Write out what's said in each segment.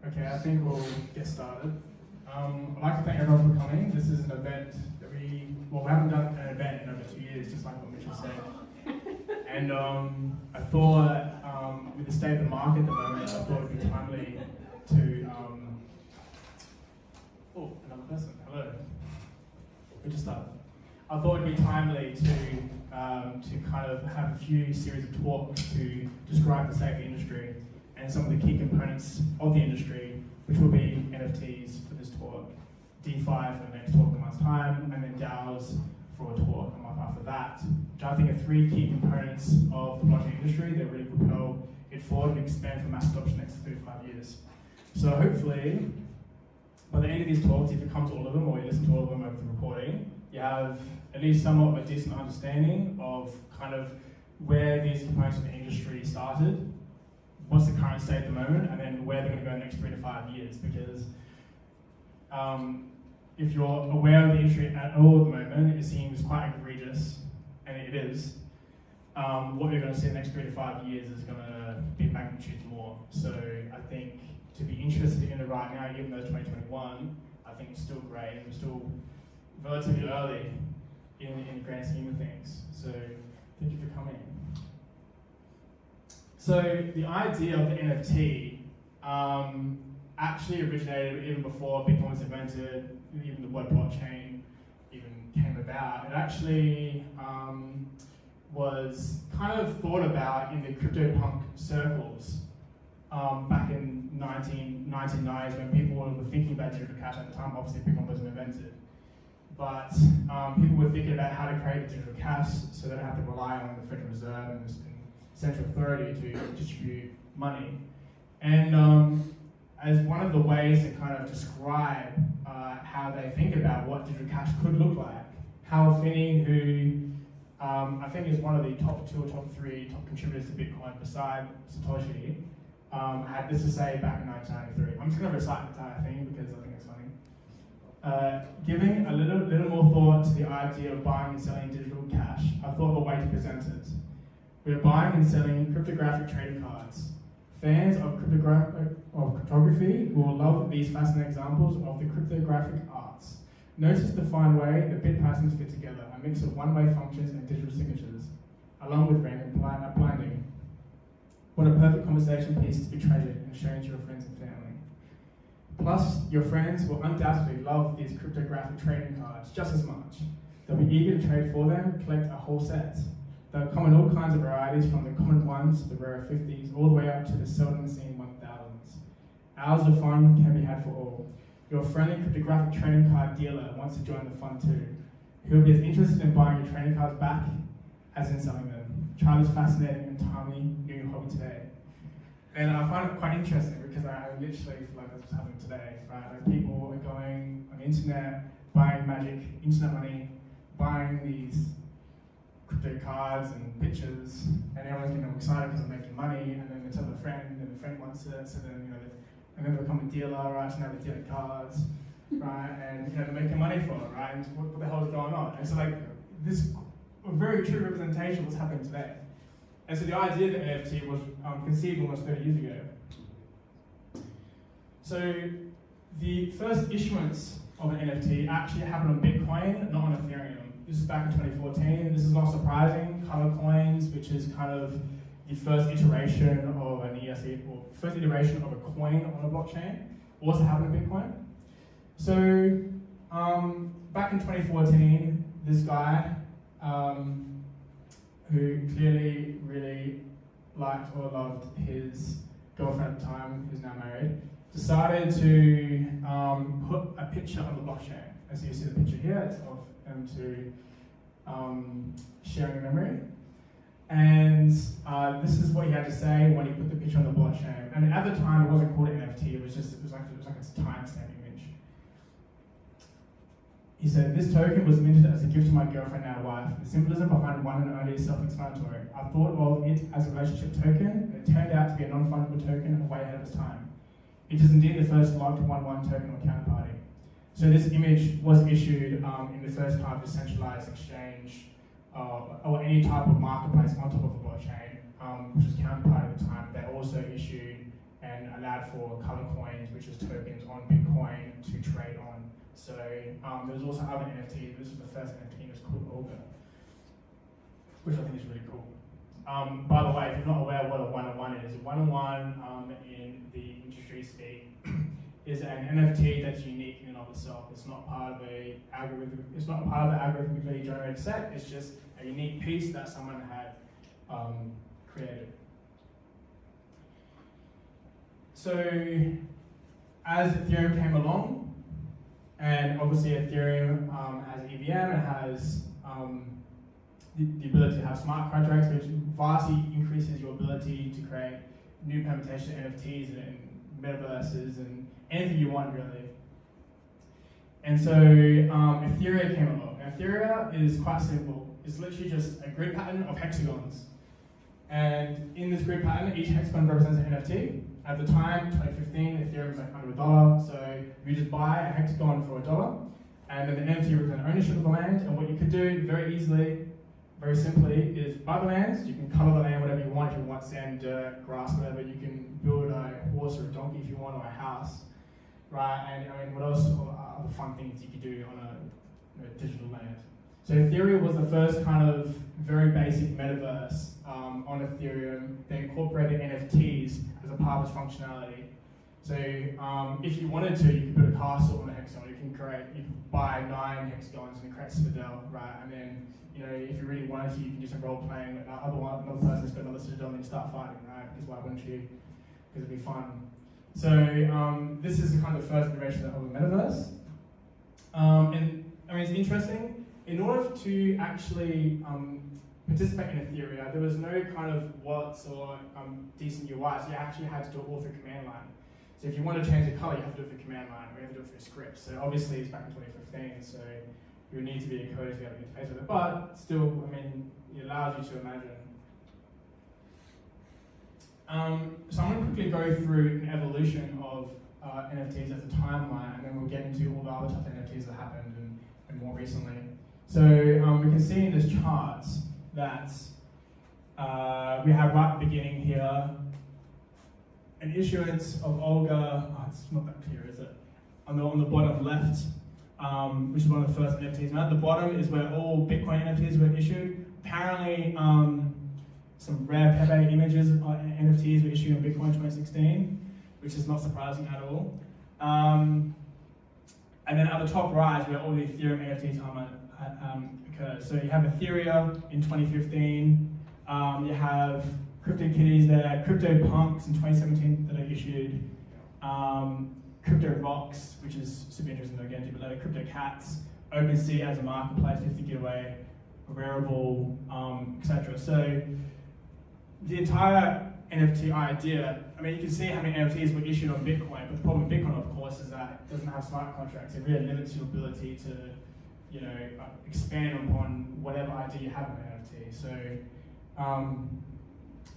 Okay, I think we'll get started. I'd like to thank everyone for coming. This is an event that we haven't done an event in over 2 years, just like what Mitchell said. And I thought, with the state of the market at the moment, I thought it would be timely to, oh, another person, hello. We just started. I thought it would be timely to kind of have a few series of talks to describe the state of the industry and some of the key components of the industry, which will be NFTs for this talk, DeFi for the next talk in a month's time, and then DAOs for a talk a month after that, which I think are three key components of the blockchain industry that really propel it forward and expand for mass adoption next 3 to 5 years. So hopefully, by the end of these talks, if you come to all of them or you listen to all of them over the recording, you have at least somewhat of a decent understanding of kind of where these components of the industry started, what's the current state at the moment, and then where they're going to go in the next 3 to 5 years. Because if you're aware of the industry at all at the moment, it seems quite egregious, and it is. What we're going to see in the next 3 to 5 years is going to be magnitudes more. So I think to be interested in it right now, even though it's 2021, I think it's still great. We're still relatively early in the grand scheme of things. So thank you for coming. So the idea of the NFT actually originated even before Bitcoin was invented, even the word blockchain even came about. It actually was kind of thought about in the CryptoPunk circles back in 1990s when people were thinking about digital cash at the time. Obviously Bitcoin wasn't invented. But people were thinking about how to create a digital cash so they don't have to rely on the Federal Reserve and central authority to distribute money. And as one of the ways to kind of describe how they think about what digital cash could look like, Hal Finney, who I think is one of the top 2 or top 3 top contributors to Bitcoin beside Satoshi, had this to say back in 1993. I'm just going to recite the entire thing because I think it's funny. Giving a little more thought to the idea of buying and selling digital cash, I thought of a way to present it. We are buying and selling cryptographic trading cards. Fans of cryptography will love these fascinating examples of the cryptographic arts. Notice the fine way the bit patterns fit together, a mix of one-way functions and digital signatures, along with random blinding. What a perfect conversation piece to be treasured and shown to your friends and family. Plus, your friends will undoubtedly love these cryptographic trading cards just as much. They'll be eager to trade for them, collect a whole set. They'll come in all kinds of varieties, from the common ones to the rare 50s, all the way up to the seldom seen 1000s. Hours of fun can be had for all. Your friendly cryptographic trading card dealer wants to join the fun too. He'll be as interested in buying your trading cards back as in selling them. Try this fascinating and timely new hobby today. And I find it quite interesting because I literally feel like that's what's happening today, right? Like people are going on the internet, buying magic, internet money, buying these crypto cards and pictures, and everyone's getting excited because they're making money, and then they tell their friend, and the friend wants it, so then and then they become a dealer, right? So now they're dealing cards, right? And they're making money for it, right? And what the hell is going on? And so this a very true representation of what's happening today. And so the idea of the NFT was conceived almost 30 years ago. So the first issuance of an NFT actually happened on Bitcoin, not on Ethereum. This is back in 2014. This is not surprising. Color coins, which is kind of the first iteration of an ESE, or first iteration of a coin on a blockchain, also happened in Bitcoin. So back in 2014, this guy, who clearly really liked or loved his girlfriend at the time, who's now married, decided to put a picture on the blockchain. As you see the picture here, it's of them two sharing a memory. And this is what he had to say when he put the picture on the blockchain. And at the time, it wasn't called NFT, it was like a timestamp image. He said, "This token was minted as a gift to my girlfriend, now wife. The symbolism behind one and only is self-explanatory. I thought of it as a relationship token, and it turned out to be a non-fungible token way ahead of its time. It is indeed the first locked 1-1 token or counterparty." So this image was issued in the first kind of decentralized exchange or any type of marketplace on top of the blockchain, which was counterparty at the time. They also issued and allowed for color coins, which is tokens on Bitcoin to trade on. So there's also other NFTs. This is the first NFT, and it's called Olga, which I think is really cool. By the way, if you're not aware what a one-on-one is, a one-on-one in the industry speak is an NFT that's unique in and of itself. It's not part of a algorithm. It's not part of the algorithmically generated set. It's just a unique piece that someone had created. So as Ethereum came along, and obviously Ethereum has EVM, it has the ability to have smart contracts, which vastly increases your ability to create new permutation NFTs and metaverses and anything you want, really. And so Ethereum came along. Now, Ethereum is quite simple. It's literally just a grid pattern of hexagons. And in this grid pattern, each hexagon represents an NFT. At the time, 2015, Ethereum was like under $1. So you just buy a hexagon for $1, and then the NFT represents ownership of the land. And what you could do very easily, very simply, is buy the land. You can color the land whatever you want. If you want sand, dirt, grass, whatever, you can build a horse or a donkey if you want, or a house, right? And I mean, what else? Other fun things you could do on a digital land. So Ethereum was the first kind of very basic metaverse on Ethereum that incorporated NFTs as a part of its functionality. So if you wanted to, you could build a castle on a hexagon. You can buy 9 hexagons and create a citadel, right? And then, you know, if you really wanted to, you can do some role playing. Another person's got another citadel and you start fighting, right? Because why wouldn't you? Because it'd be fun. So this is kind of the first iteration of the metaverse. And I mean, it's interesting. In order to actually participate in Ethereum, there was no kind of wallets or decent UI, so you actually had to do it all through command line. So if you want to change the color, you have to do it through command line, or you have to do it through script. So obviously it's back in 2015, so you need to be a coder to be able to interface with it. But still, I mean, it allows you to imagine. So I'm going to quickly go through an evolution of NFTs as a timeline, and then we'll get into all the other types of NFTs that happened and more recently. So we can see in this chart that we have right at the beginning here an issuance of Olga. Oh, it's not that clear, is it? On the bottom left, which is one of the first NFTs. And at the bottom is where all Bitcoin NFTs were issued. Apparently, some rare Pepe images NFTs were issued on Bitcoin 2016, which is not surprising at all. And then at the top right is where all the Ethereum NFTs occurred. So you have Ethereum in 2015, you have CryptoKitties there, CryptoPunks in 2017 that are issued, Crypto Rocks, which is super interesting to get into, but later CryptoCats, OpenSea as a marketplace, 50 giveaway, wearable, etc. So the entire NFT idea, I mean, you can see how many NFTs were issued on Bitcoin, but the problem with Bitcoin, of course, is that it doesn't have smart contracts. It really limits your ability to, you know, expand upon whatever idea you have of an NFT. So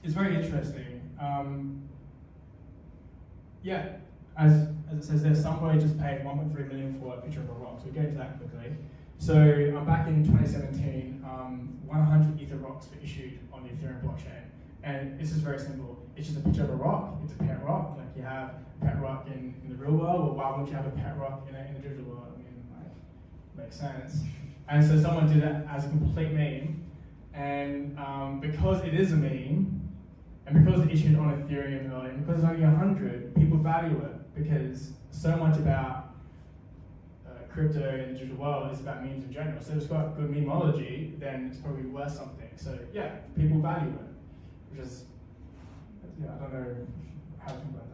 it's very interesting. Yeah, as it says there, somebody just paid 1.3 million for a picture of a rock. So we'll get into that quickly. So back in 2017, 100 Ether rocks were issued on the Ethereum blockchain. And this is very simple. It's just a picture of a rock. It's a pet rock. Like you have a pet rock in the real world, well, why wouldn't you have a pet rock in the digital world? I mean, like, makes sense. And so someone did it as a complete meme. And because it is a meme, and because it's issued on Ethereum early, and because it's only 100, people value it because so much about crypto and the digital world is about memes in general. So if it's got good memeology, then it's probably worth something. So yeah, people value it. Which is, yeah, I don't know how to think about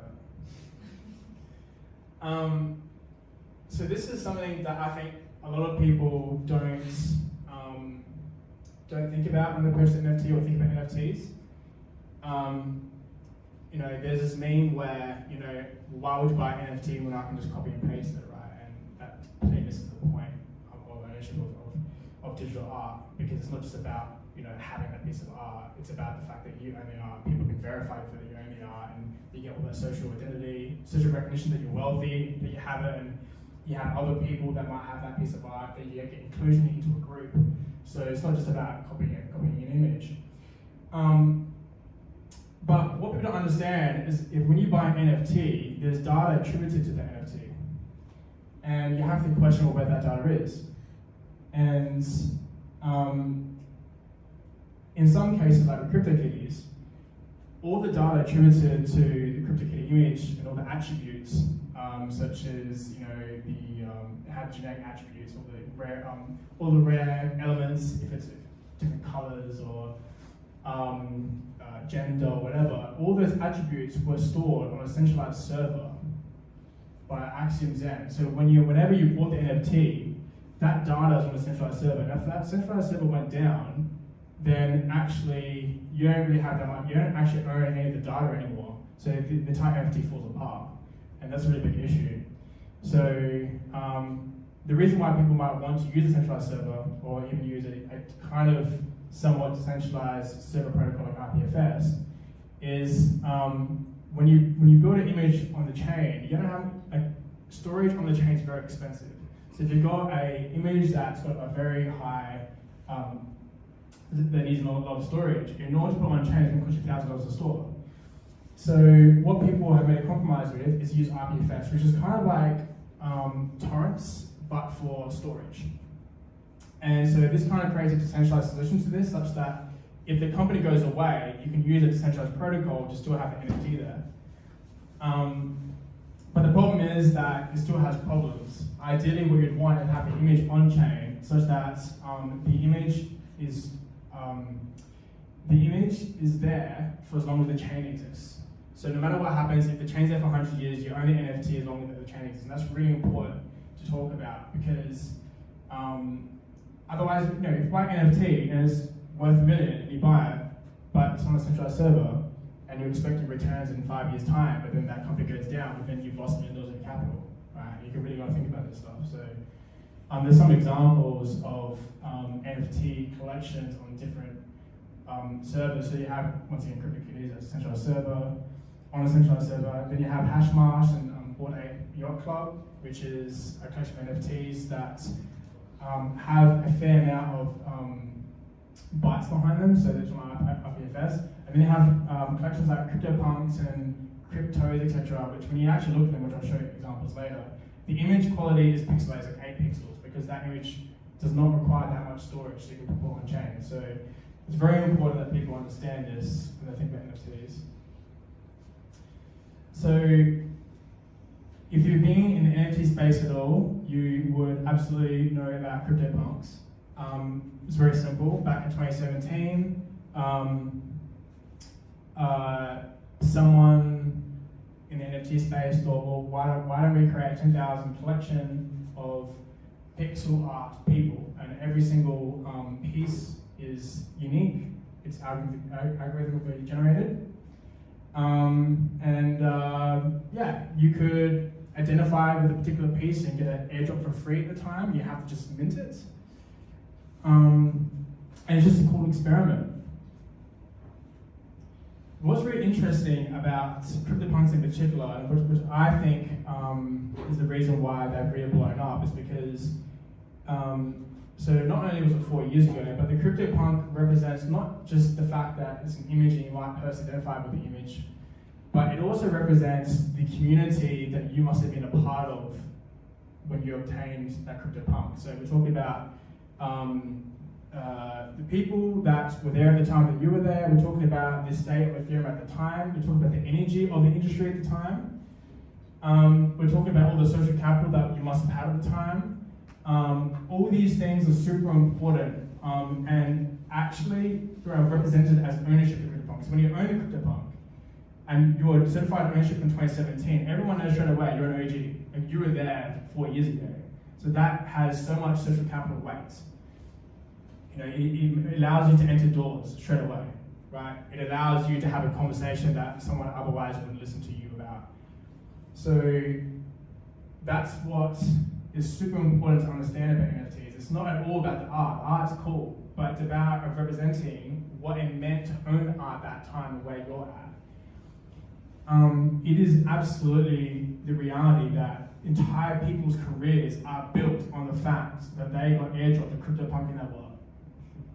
that. So this is something that I think a lot of people don't think about when they purchase an NFT or think about NFTs. You know, there's this meme where, you know, why would you buy an NFT when I can just copy and paste it, right? And that completely misses the point of ownership of digital art, because it's not just about, you know, having that piece of art. It's about the fact that you own the art. People can verify that you own the art, and you get all that social identity, social recognition that you're wealthy, that you have it, and you have other people that might have that piece of art, that you get inclusion into a group. So it's not just about copying an image. But what people don't understand is if when you buy an NFT, there's data attributed to the NFT. And you have to question where that data is. And in some cases, like the CryptoKitties, all the data attributed to the CryptoKitty image and all the attributes, such as the have genetic attributes, all the rare elements, if it's different colors or gender or whatever, all those attributes were stored on a centralized server by Axiom Zen. So whenever you bought the NFT, that data is on a centralized server. And if that centralized server went down, then actually you don't really have that much, you don't actually own any of the data anymore. So the entire NFT falls apart. And that's a really big issue. So the reason why people might want to use a centralized server or even use a kind of somewhat decentralized server protocol like IPFS is when you build an image on the chain, you don't have storage on the chain is very expensive. So if you've got an image that's got a very high that needs a lot of storage, in order to put on chain, it's going to cost you $1,000 to store. So what people have made a compromise with is use IPFS, which is kind of like torrents, but for storage. And so this kind of creates a decentralized solution to this, such that if the company goes away, you can use a decentralized protocol to still have the NFT there. But the problem is that it still has problems. Ideally, what you'd want is have the image on chain, such that the image is there for as long as the chain exists. So no matter what happens, if the chain's there for 100 years, you own the NFT as long as the chain exists. And that's really important to talk about because otherwise, if you buy an NFT and it's worth $1 million and you buy it, but it's on a centralized server and you're expecting returns in 5 years' time, but then that company goes down, but then you've lost $1 million in capital, right? You can really got to think about this stuff. So there's some examples of NFT collections on different servers. So you have, once again, CryptoKitties as a centralized server, on a centralized server. Then you have Hashmarsh and Bored Ape Yacht Club, which is a collection of NFTs that have a fair amount of bytes behind them, so there's one IPFS. And then you have collections like CryptoPunks and Cryptos, etc., which when you actually look at them, which I'll show you examples later, the image quality is pixelated, like 8 pixels, because that image does not require that much storage so you can put on chain. So it's very important that people understand this when they think about NFTs. So if you've been in the NFT space at all, you would absolutely know about CryptoPunks. It's very simple. Back in 2017, someone in the NFT space thought, well, why don't we create a 10,000 collection of pixel art people, and every single piece is unique. It's algorithmically generated. You could identify with a particular piece and get an airdrop for free at the time. You have to just mint it. And it's just a cool experiment. What's really interesting about CryptoPunks in particular, which I think is the reason why they've really blown up, is because so not only was it 4 years ago, but the CryptoPunk represents not just the fact that it's an image and you might personally identify with the image, but it also represents the community that you must have been a part of when you obtained that CryptoPunk. So we're talking about the people that were there at the time that you were there. We're talking about the state of Ethereum at the time. We're talking about the energy of the industry at the time. We're talking about all the social capital that you must have had at the time. All these things are super important and actually represented as ownership of CryptoPunk. So when you own a CryptoPunk and you're certified ownership in 2017, everyone knows straight away you're an OG. Like you were there 4 years ago. So that has so much social capital weight. It allows you to enter doors straight away, right? It allows you to have a conversation that someone otherwise wouldn't listen to you about. So that's what is super important to understand about NFTs. It's not at all about the art. Art's cool, but it's about representing what it meant to own art that time, where you're at. It is absolutely the reality that entire people's careers are built on the fact that they got airdropped a CryptoPunk in their wallet.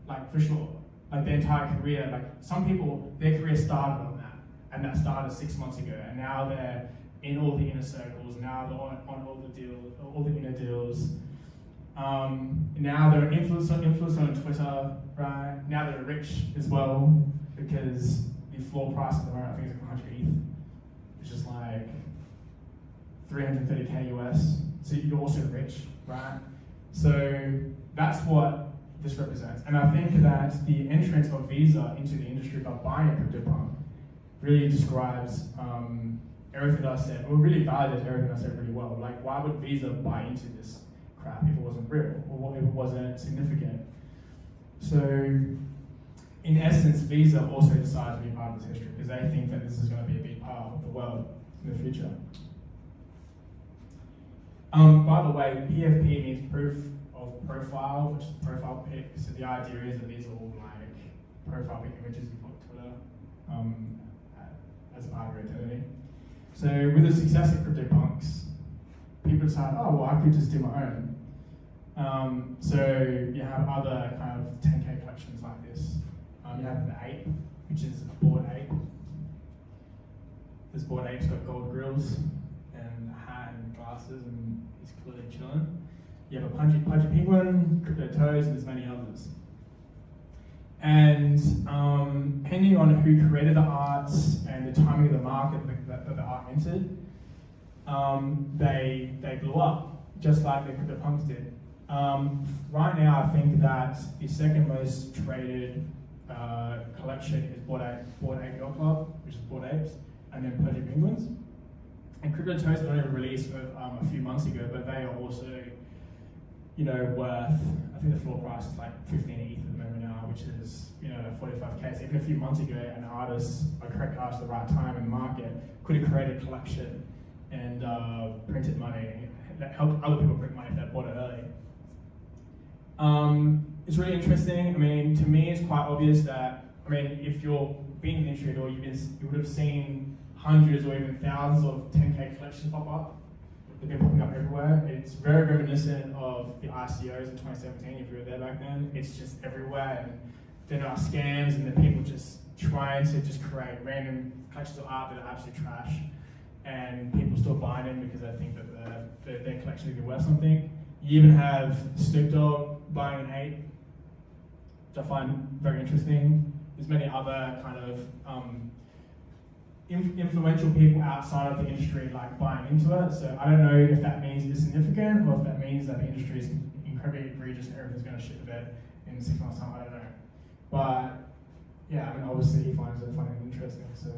Like, for sure. Like, their entire career. Like, some people, their career started on that. and that started 6 months ago, and now they're in all the inner circles, now they're on all the deals, all the inner deals. Now they're an influencer on Twitter, right? Now they're rich as well, because the floor price at the moment, I think, is like 100 ETH, which is like 330k US. So you're also rich, right? So that's what this represents. And I think that the entrance of Visa into the industry by buying a CryptoPunk really describes everything that I said, or really validates everything I said really well. Like, why would Visa buy into this crap if it wasn't real, or if it wasn't significant? So, in essence, Visa also decided to be part of this history because they think that this is going to be a big part of the world in the future. By the way, PFP means proof of profile, which is profile pic. So the idea is that these are all like profile pic images you put Twitter as a part of your identity. So with the success of CryptoPunks, people decide, oh, well, I could just do my own. So you have other kind of 10K collections like this. You have the ape, which is a bored ape. This bored ape's got gold grills and a hat and glasses, and he's clearly chilling. You have a pudgy penguin, crypto toes, and there's many others. And depending on who created the arts and the timing of the market that the art entered, they blew up, just like the CryptoPunks did. Right now, I think that the second most traded collection is Bored Ape Yacht Club, which is Bored Apes, and then Pudgy Penguins. And Crypto Toast only released a few months ago, but they are also, worth, I think the floor price is like 15 ETH at the moment now, which is, 45k. So even a few months ago, an artist, a correct artist at the right time in the market, could have created a collection and printed money that helped other people print money if they bought it early. It's really interesting. I mean, to me, it's quite obvious that, if you're being in the industry at all, you would have seen hundreds or even thousands of 10K collections pop up. They've been popping up everywhere. It's very reminiscent of the ICOs in 2017, if you were there back then. It's just everywhere, and there are scams, and the people just trying to just create random collections of art that are absolute trash, and people still buying them because they think that their collection is worth something. You even have Snoop Dogg buying an ape, which I find very interesting. There's many other kind of influential people outside of the industry like buying into it. So I don't know if that means it's significant or if that means that the industry is incredibly egregious and everything's going to shit the bed in 6 months' time. I don't know. But yeah, obviously he finds it funny and interesting. So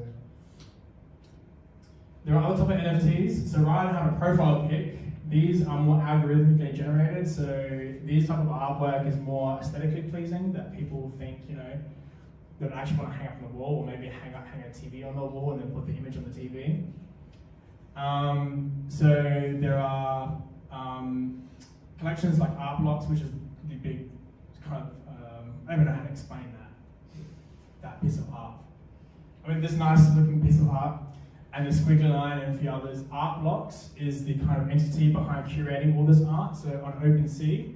there are other type of NFTs. So rather than have a profile pic, these are more algorithmically generated. So these type of artwork is more aesthetically pleasing, that people think, that actually want to hang up on the wall, or maybe hang a TV on the wall and then put the image on the TV. So there are collections like art blocks, which is the big kind of, I don't know how to explain that piece of art. This nice looking piece of art, and the squiggly line and a few others. Art blocks is the kind of entity behind curating all this art. So on OpenSea,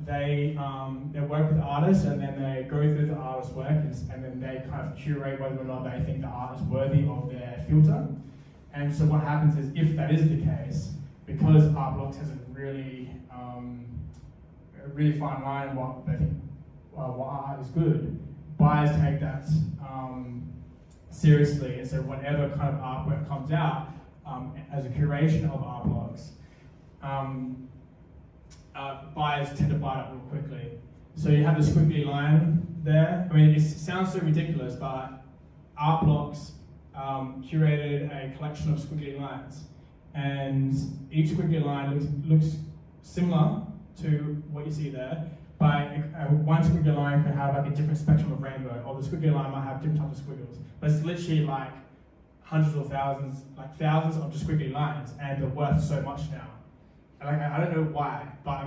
they work with artists, and then they go through the artist's work, and then they kind of curate whether or not they think the art is worthy of their filter. And so what happens is, if that is the case, because art blocks has a really fine line of what they think what art is good, buyers take that seriously, and so whatever kind of artwork comes out as a curation of art blocks, buyers tend to buy it real quickly. So you have the squiggly line there. It sounds so ridiculous, but art blocks curated a collection of squiggly lines, and each squiggly line looks similar to what you see there. But one squiggly line could have like a different spectrum of rainbow, or the squiggly line might have different types of squiggles. But it's literally like hundreds or thousands, like thousands of just squiggly lines, and they're worth so much now. And I don't know why, but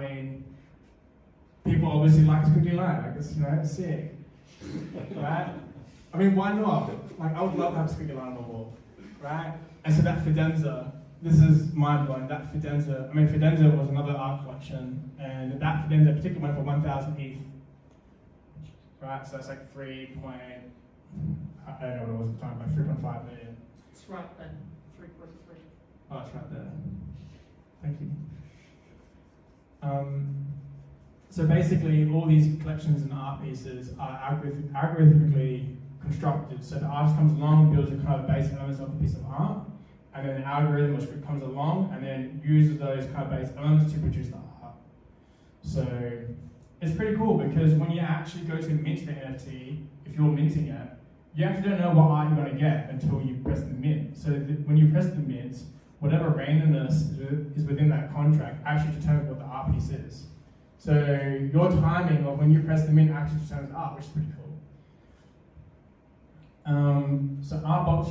people obviously like a squiggly line. It's sick, right? Why not? I would love to have a squiggly line on the wall, right? And so that Fidenza, this is mind-blowing, that Fidenza, Fidenza was another art collection, and that Fidenza particularly went for 1,000 ETH, right? So it's like I don't know what it was at the time, like 3.5 million. It's right there, 343. Oh, it's right there. Thank you. So basically, all these collections and art pieces are algorithmically constructed. So the artist comes along, builds a kind of base elements of a piece of art, and then the algorithm or script comes along and then uses those kind of base elements to produce the art. So it's pretty cool because when you actually go to mint the NFT, if you're minting it, you actually don't know what art you're going to get until you press the mint. So when you press the mint, whatever randomness is within that contract actually determines what the art piece is. So your timing of when you press the mint actually determines art, which is pretty cool. So Art Blocks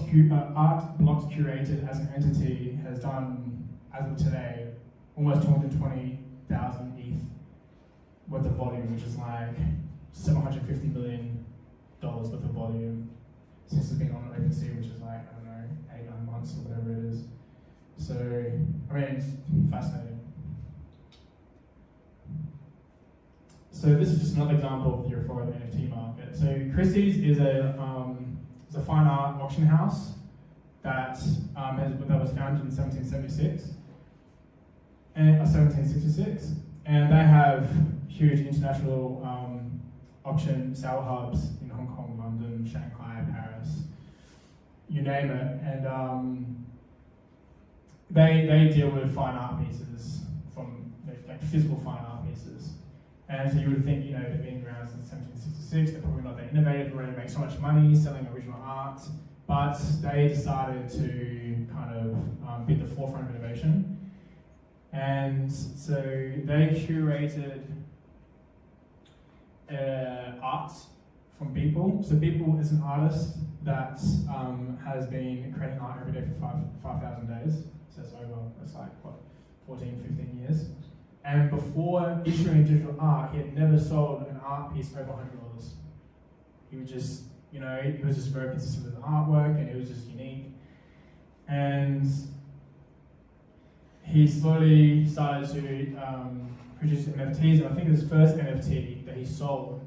Curated as an entity has done, as of today, almost 220,000 ETH worth of volume, which is like $750 million worth of volume since it's been on OpenSea, which is like, I don't know, 8-9 months or whatever it is. So, I mean, it's fascinating. So this is just another example of the euphoria of the NFT market. So Christie's is a fine art auction house that was founded in 1766, and they have huge international auction sale hubs in Hong Kong, London, Shanghai, Paris, you name it, and they deal with fine art pieces from like physical fine art pieces. And so you would think, they've been around since 1766, they're probably not that innovative, they're ready to make so much money selling original art, but they decided to kind of be at the forefront of innovation. And so they curated art from Beeple. So Beeple is an artist that has been creating art every day for 5,000 days. So it's like, 14, 15 years. And before issuing digital art, he had never sold an art piece over $100. He was just, he was just very consistent with the artwork, and it was just unique. And he slowly started to produce NFTs, and I think his first NFT that he sold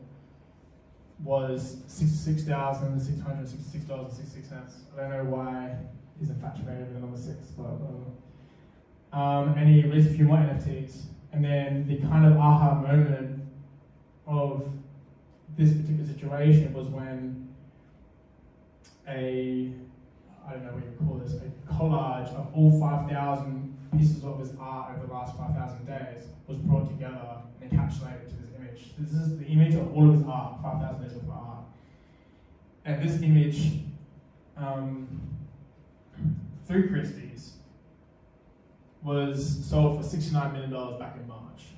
was $66,666.66. I don't know why he's infatuated with the number 6, but and he released a few more NFTs. And then the kind of aha moment of this particular situation was when I don't know what you call this, a collage of all 5,000 pieces of his art over the last 5,000 days was brought together and encapsulated to this image. This is the image of all of his art, 5,000 days worth of art. And this image, through Christie's, was sold for $69 million back in March.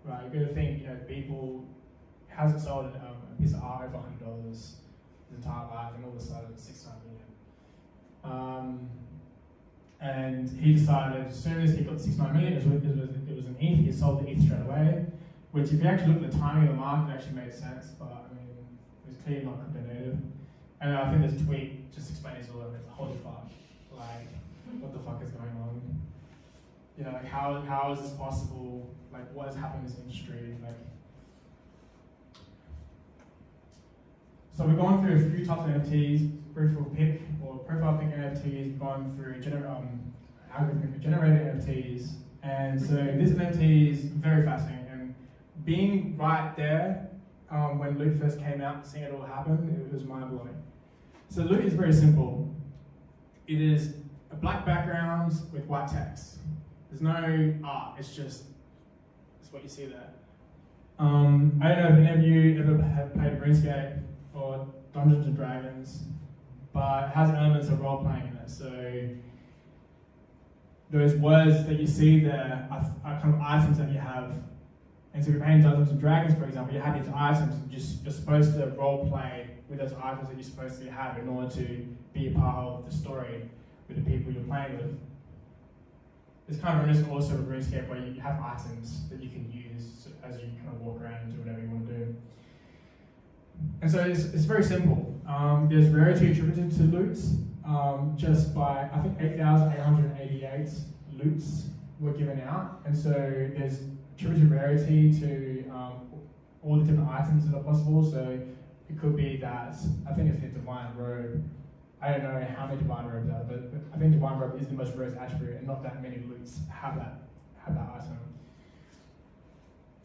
Right, you got to think, Beeple hasn't sold a piece of art over $100 his entire life, and all of a sudden it's $69 million. And he decided, as soon as he got $69 million, it was an ETH, he sold the ETH straight away, which if you actually look at the timing of the market, it actually made sense, but I mean, it was clearly not crypto native. And I think this tweet just explains all of it. Holy fuck, like, what the fuck is going on? How is this possible? Like, what is happening in this industry? So we're going through a few types of NFTs, profile pick NFTs, going through algorithmically generated NFTs. And so this NFT is very fascinating. And being right there when Loot first came out, seeing it all happen, it was mind-blowing. So Loot is very simple. It is a black background with white text. There's no art, it's what you see there. I don't know if any of you ever have played RuneScape or Dungeons and Dragons, but it has elements of role-playing in it. So those words that you see there are kind of items that you have. And so if you're playing Dungeons and Dragons, for example, you have these items, and you're supposed to role-play with those items that you're supposed to have in order to be a part of the story with the people you're playing with. It's kind of reminiscent also of RuneScape, where you have items that you can use as you kind of walk around and do whatever you want to do. And so it's very simple. There's rarity attributed to loots, just by, I think 8,888 loots were given out. And so there's attributed rarity to all the different items that are possible. So it could be that, I think it's the Divine Robe, I don't know how many divine robes are, but I think divine robe is the most rarest attribute, and not that many loots have that item.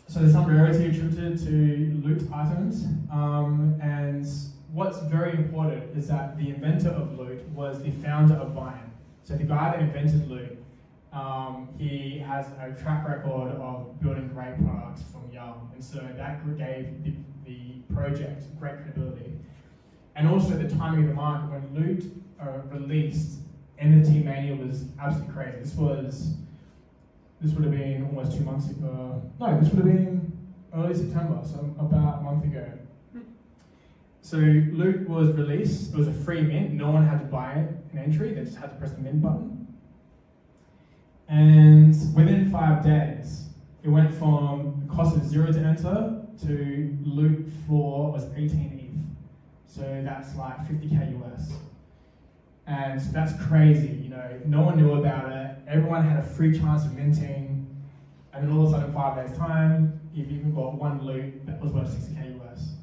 So there's some rarity attributed to loot items, and what's very important is that the inventor of loot was the founder of Vine. So the guy that invented loot, he has a track record of building great products from young, and so that gave the project great credibility. And also the timing of the market, when Loot released, NFT mania was absolutely crazy. This would have been almost 2 months ago. No, this would have been early September, so about a month ago. So Loot was released. It was a free mint. No one had to buy it an entry. They just had to press the mint button. And within 5 days, it went from a cost of 0 to enter to Loot floor was 18 ETH. So that's like 50k US. And so that's crazy, you know, no one knew about it, everyone had a free chance of minting, and then all of a sudden in 5 days time, you've even got one loot that was worth 60k US.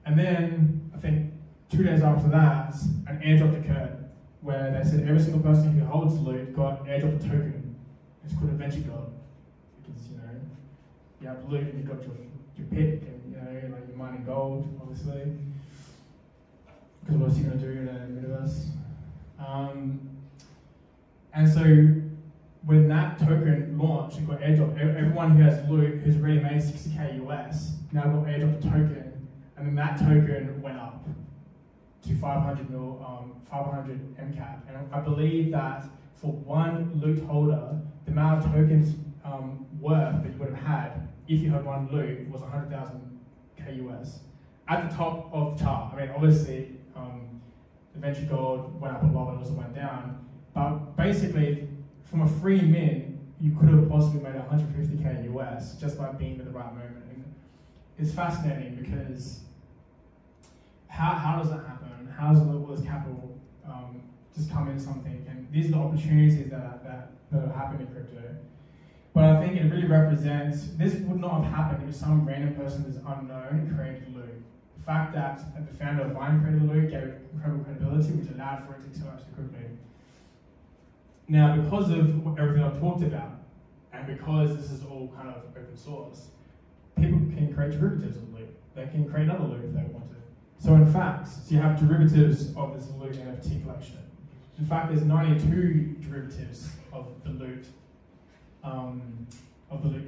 And then, I think 2 days after that, an airdrop occurred, where they said every single person who holds loot got airdropped a token. It's called a venture gold, because, you know, you have loot and you've got your pick, and, you know, like you're mining gold, obviously. Because what's he going to do in a Metaverse? And so when that token launched and got airdropped, everyone who has loot who's already made 60k US now got airdropped a token, and then that token went up to 500 MCAP. And I believe that for one loot holder, the amount of tokens worth that you would have had if you had one loot was 100,000 K US. At the top of the chart. I mean, obviously, the venture gold went up a lot, but also went down. But basically, from a free mint, you could have possibly made 150k US just by being at the right moment. And it's fascinating because how does that happen? How does all this capital just come into something? And these are the opportunities that are happening in crypto. But I think it really represents, this would not have happened if some random person who's unknown created loot. The fact that the founder of Vine created loot gave it incredible credibility, which allowed for it to accelerate so quickly. Now, because of everything I've talked about, and because this is all kind of open source, people can create derivatives of loot. They can create another loot if they want to. So in fact, you have derivatives of this loot NFT collection. In fact, there's 92 derivatives of the loot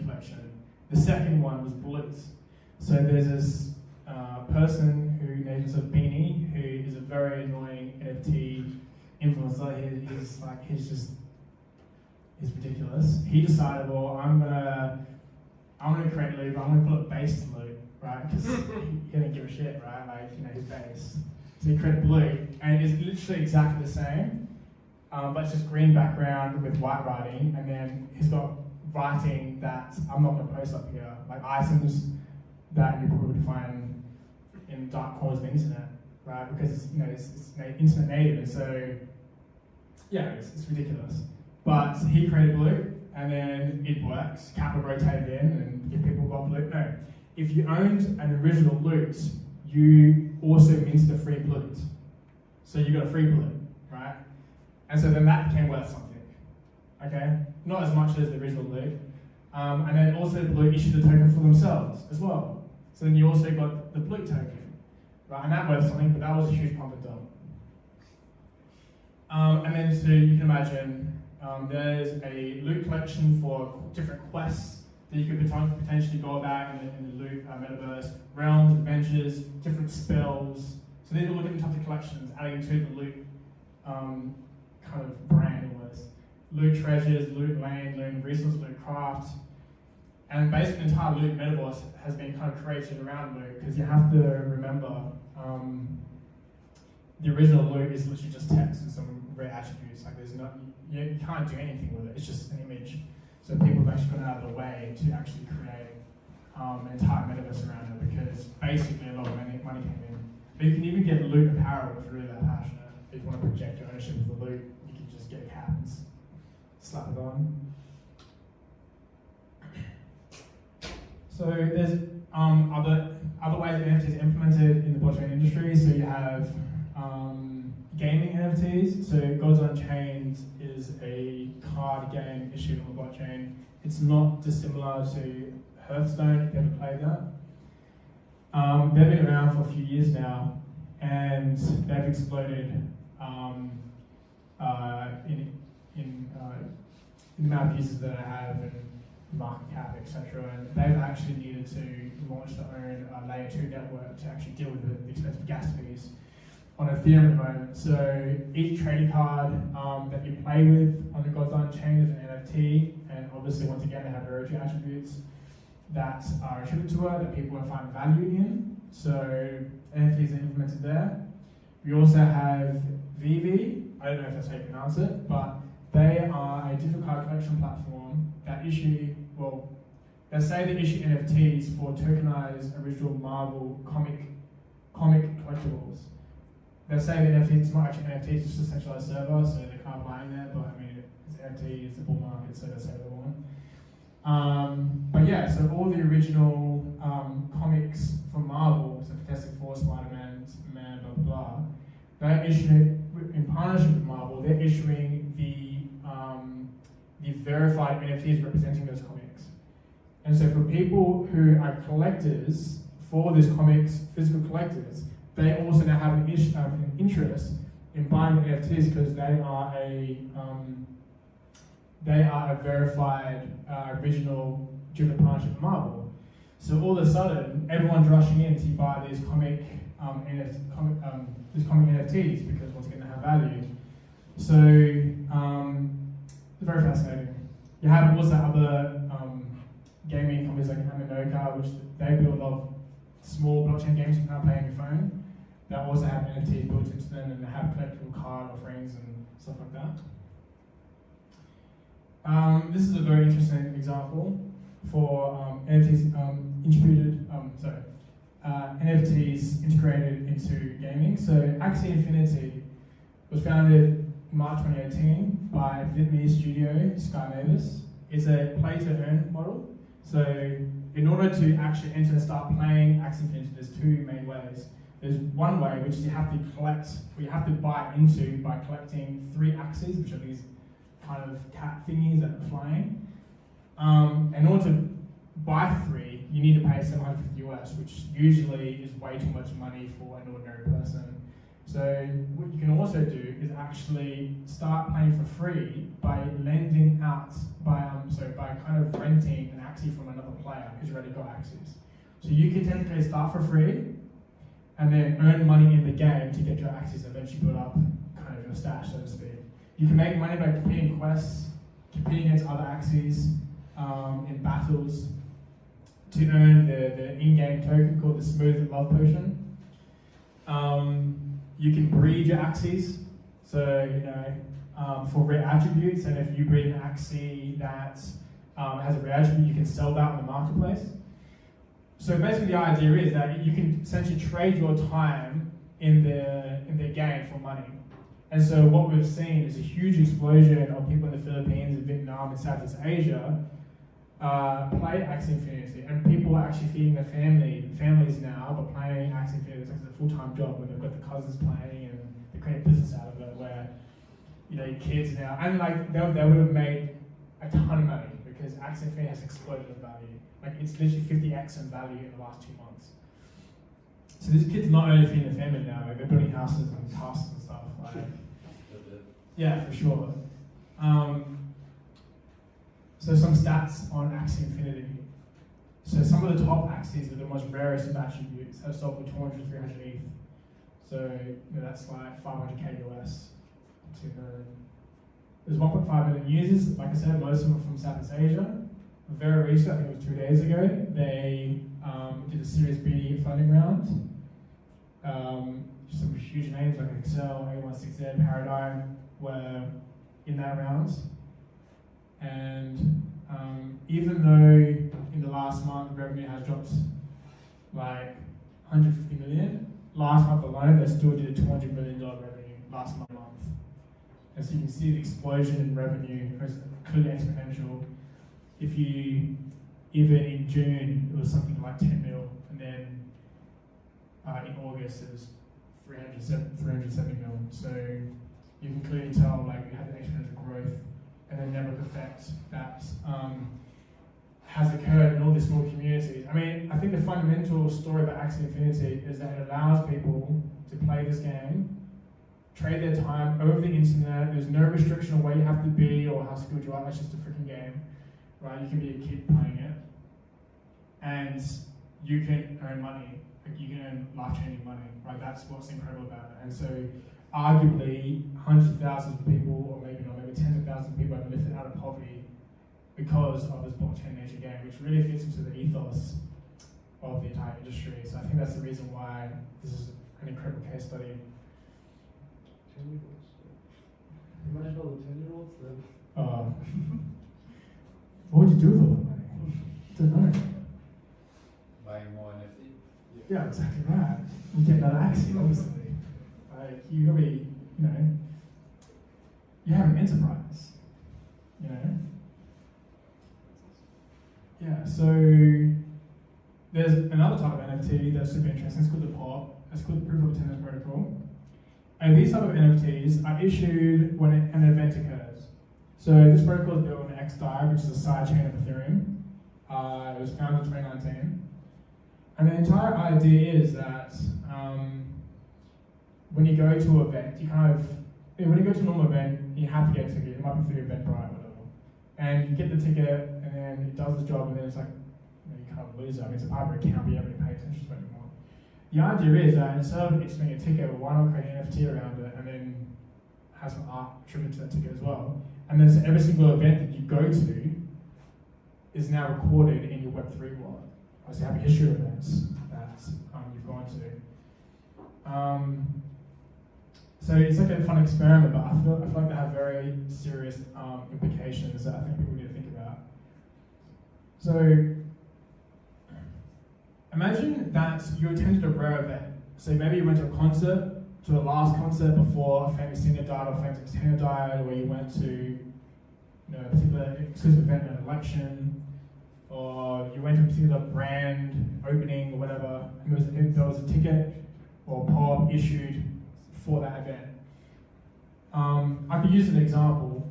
collection. The second one was bullets. So there's this person who names himself Beanie, who is a very annoying NFT influencer. He's ridiculous. He decided, well, I'm gonna create loot, but I'm gonna call it based loot, right? Because he didn't give a shit, right? Like, you know, he's based. So he created loot, and it's literally exactly the same, but it's just green background with white writing, and then he's got writing that I'm not gonna post up here, like items that you probably would find in dark corners of the internet, right? Because it's, you know, it's internet native, and so yeah, it's ridiculous. But he created loot, and then it works. Capital rotated in, and if people got loot, no. If you owned an original loot, you also minted a free loot. So you got a free loot, right? And so then that became worth something, okay? Not as much as the original loot. And then also the Blue issued a token for themselves as well. So then you also got the Blue token, right? And that worth something, but that was a huge pump and dump. And then so you can imagine there's a loot collection for different quests that you could potentially go about in the loot metaverse, realms, adventures, different spells. So these are all different types of collections adding to the loot kind of brand almost. Loot treasures, loot land, loot resource, loot craft. And basically the entire loot metaverse has been kind of created around loot, because you have to remember the original loot is literally just text and some rare attributes. Like there's not, you can't do anything with it, it's just an image. So people have actually gone out of the way to actually create an entire metaverse around it, because basically a lot of money came in. But you can even get loot apparel if you're really that passionate. If you want to project your ownership of the loot, you can just get a cap and slap it on. So there's other ways that NFT is implemented in the blockchain industry. So you have gaming NFTs. So Gods Unchained is a card game issued on the blockchain. It's not dissimilar to Hearthstone, if you ever played that. They've been around for a few years now, and they've exploded in the amount of users that they have and market cap, etc. And they've actually needed to launch their own layer 2 network to actually deal with the expensive gas fees on Ethereum at the moment. So each trading card that you play with on the Gods Unchained is an NFT, and obviously once again they have rarity attributes that are attributed to it that people will find value in. So NFTs are implemented there. We also have VV, I don't know if that's how you pronounce it, but they are a digital card collection platform that issue, well, they say they issue NFTs for tokenized original Marvel comic collectibles. They say the NFT is not actually NFTs, it's just a centralized server, so they can't buy in there, but I mean, it's NFT, it's the bull market, so they say they want. But yeah, so all the original comics from Marvel, so Fantastic Four, Spider-Man, Superman, blah blah blah, they're issuing, in partnership with Marvel, they're issuing the verified NFTs representing those comics. And so for people who are collectors for these comics, physical collectors, they also now have an interest in buying the NFTs because they are a verified original due to partnership with Marvel. So all of a sudden, everyone's rushing in to buy these comic NFTs because once again they have value. So very fascinating. You have also other gaming companies like Aminoka, which they build a lot of small blockchain games you can play on your phone that also have NFTs built into them, and they have collectible card offerings and stuff like that. This is a very interesting example for NFTs NFTs integrated into gaming. So Axie Infinity was founded in March 2018 by Vietnamese studio Sky Mavis. It's a play-to-earn model. So in order to actually enter and start playing Axie Infinity, there's two main ways. There's one way, which is you have to collect, or you have to buy into by collecting 3 Axies, which are these kind of cat thingies that are flying. In order to buy 3, you need to pay $750 US, which usually is way too much money for an ordinary person. So what you can also do is actually start playing for free by lending out, by kind of renting an Axie from another player who's already got Axies. So you can technically start for free and then earn money in the game to get your Axies and eventually build up kind of your stash, so to speak. You can make money by completing quests, competing against other Axies in battles to earn the in-game token called the Smooth Love Potion. You can breed your Axies, so for rare attributes, and if you breed an Axie that has a rare attribute, you can sell that on the marketplace. So basically the idea is that you can essentially trade your time in the game for money. And so what we've seen is a huge explosion of people in the Philippines and Vietnam and Southeast Asia play Axie Infinity, and people are actually feeding their families now by playing Axie Infinity. It's like a full-time job when they've got the cousins playing, and they create a business out of it where your kids now, and like they would have made a ton of money because Axie Infinity has exploded in value. Like it's literally 50x in value in the last 2 months. So these kids not only feeding their family now, like they're building houses and castles and stuff. Like, yeah, for sure. So some stats on Axie Infinity. So some of the top Axies with the most rarest of attributes have sold for 200, 300 ETH. So that's like 500k US. There's 1.5 million users. Like I said, most of them are from Southeast Asia. Very recent, I think it was 2 days ago, they did a Series B funding round. Some huge names like Excel, A16Z, Paradigm were in that round. And even though in the last month revenue has dropped like 150 million, last month alone they still did a $200 million revenue last month. And so you can see the explosion in revenue is clearly exponential. If you, even in June, it was something like 10 mil, and then in August it was 370 mil. So you can clearly tell like we had an exponential growth and a network effect that has occurred in all these small communities. I mean, I think the fundamental story about Axie Infinity is that it allows people to play this game, trade their time over the internet. There's no restriction on where you have to be or how skilled you are. That's just a freaking game, right? You can be a kid playing it, and you can earn money. Like you can earn life-changing money, right? That's what's incredible about it. And so, arguably, hundreds of thousands of people, or maybe not, maybe tens of thousands of people have been lifted out of poverty because of this blockchain nature game, which really fits into the ethos of the entire industry. So I think that's the reason why this is an incredible case study. 10-year-olds. Imagine all the 10-year-olds that... What would you do with all that money? Don't know. Buying more NFT? Yeah, exactly right. You get another Axie, obviously. Like, you gotta be, you know, you have an enterprise, you know? Yeah, so there's another type of NFT that's super interesting. It's called the POP. It's called the Proof of Attendance Protocol. And these type of NFTs are issued when an event occurs. So this protocol is built on XDAI, which is a sidechain of Ethereum. It was founded in 2019. And the entire idea is that when you go to an event, when you go to a normal event, you have to get a ticket. It might be through Eventbrite or whatever. And you get the ticket, and then it does its job, and then it's like, you can't lose it. I mean, it's a private account, but you haven't paid attention to it anymore. The idea is that instead of issuing a ticket, why not create an NFT around it, and then have some art attributed to that ticket as well. And then so every single event that you go to is now recorded in your Web3 wallet. So you have a history of events that you've gone to. So it's like a fun experiment, but I feel like they have very serious implications that I think people need to think about. So imagine that you attended a rare event. So maybe you went to a concert, to the last concert before a famous singer died or a famous entertainer died, or you went to a particular exclusive event, an election, or you went to a particular brand opening or whatever, and there was a ticket or POP issued for that event. I could use an example.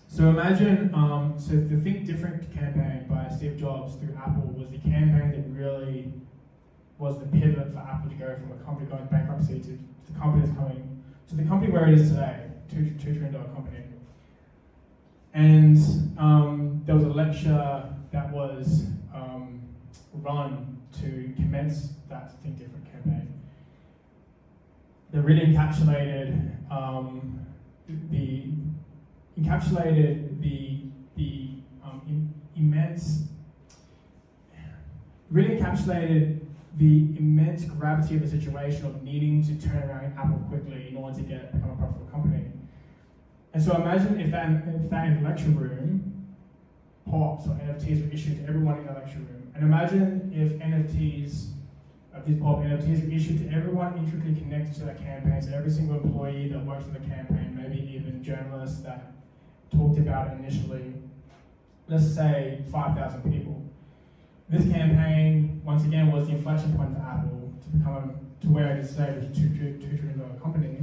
So imagine, so the Think Different campaign by Steve Jobs through Apple was the campaign that really was the pivot for Apple to go from a company going bankruptcy to the company that's coming, to the company where it is today, $2 trillion company. And there was a lecture that was run to commence that Think Different campaign. That really encapsulated the immense gravity of the situation of needing to turn around Apple quickly in order to become a profitable company. And so imagine if that in the lecture room, POPs or NFTs were issued to everyone in the lecture room. And imagine if these POP NFTs were issued to everyone intricately connected to that campaign, so every single employee that worked on the campaign, maybe even journalists that talked about it initially, let's say 5,000 people. This campaign, once again, was the inflection point for Apple to become to where it is today, which is a $2 trillion company.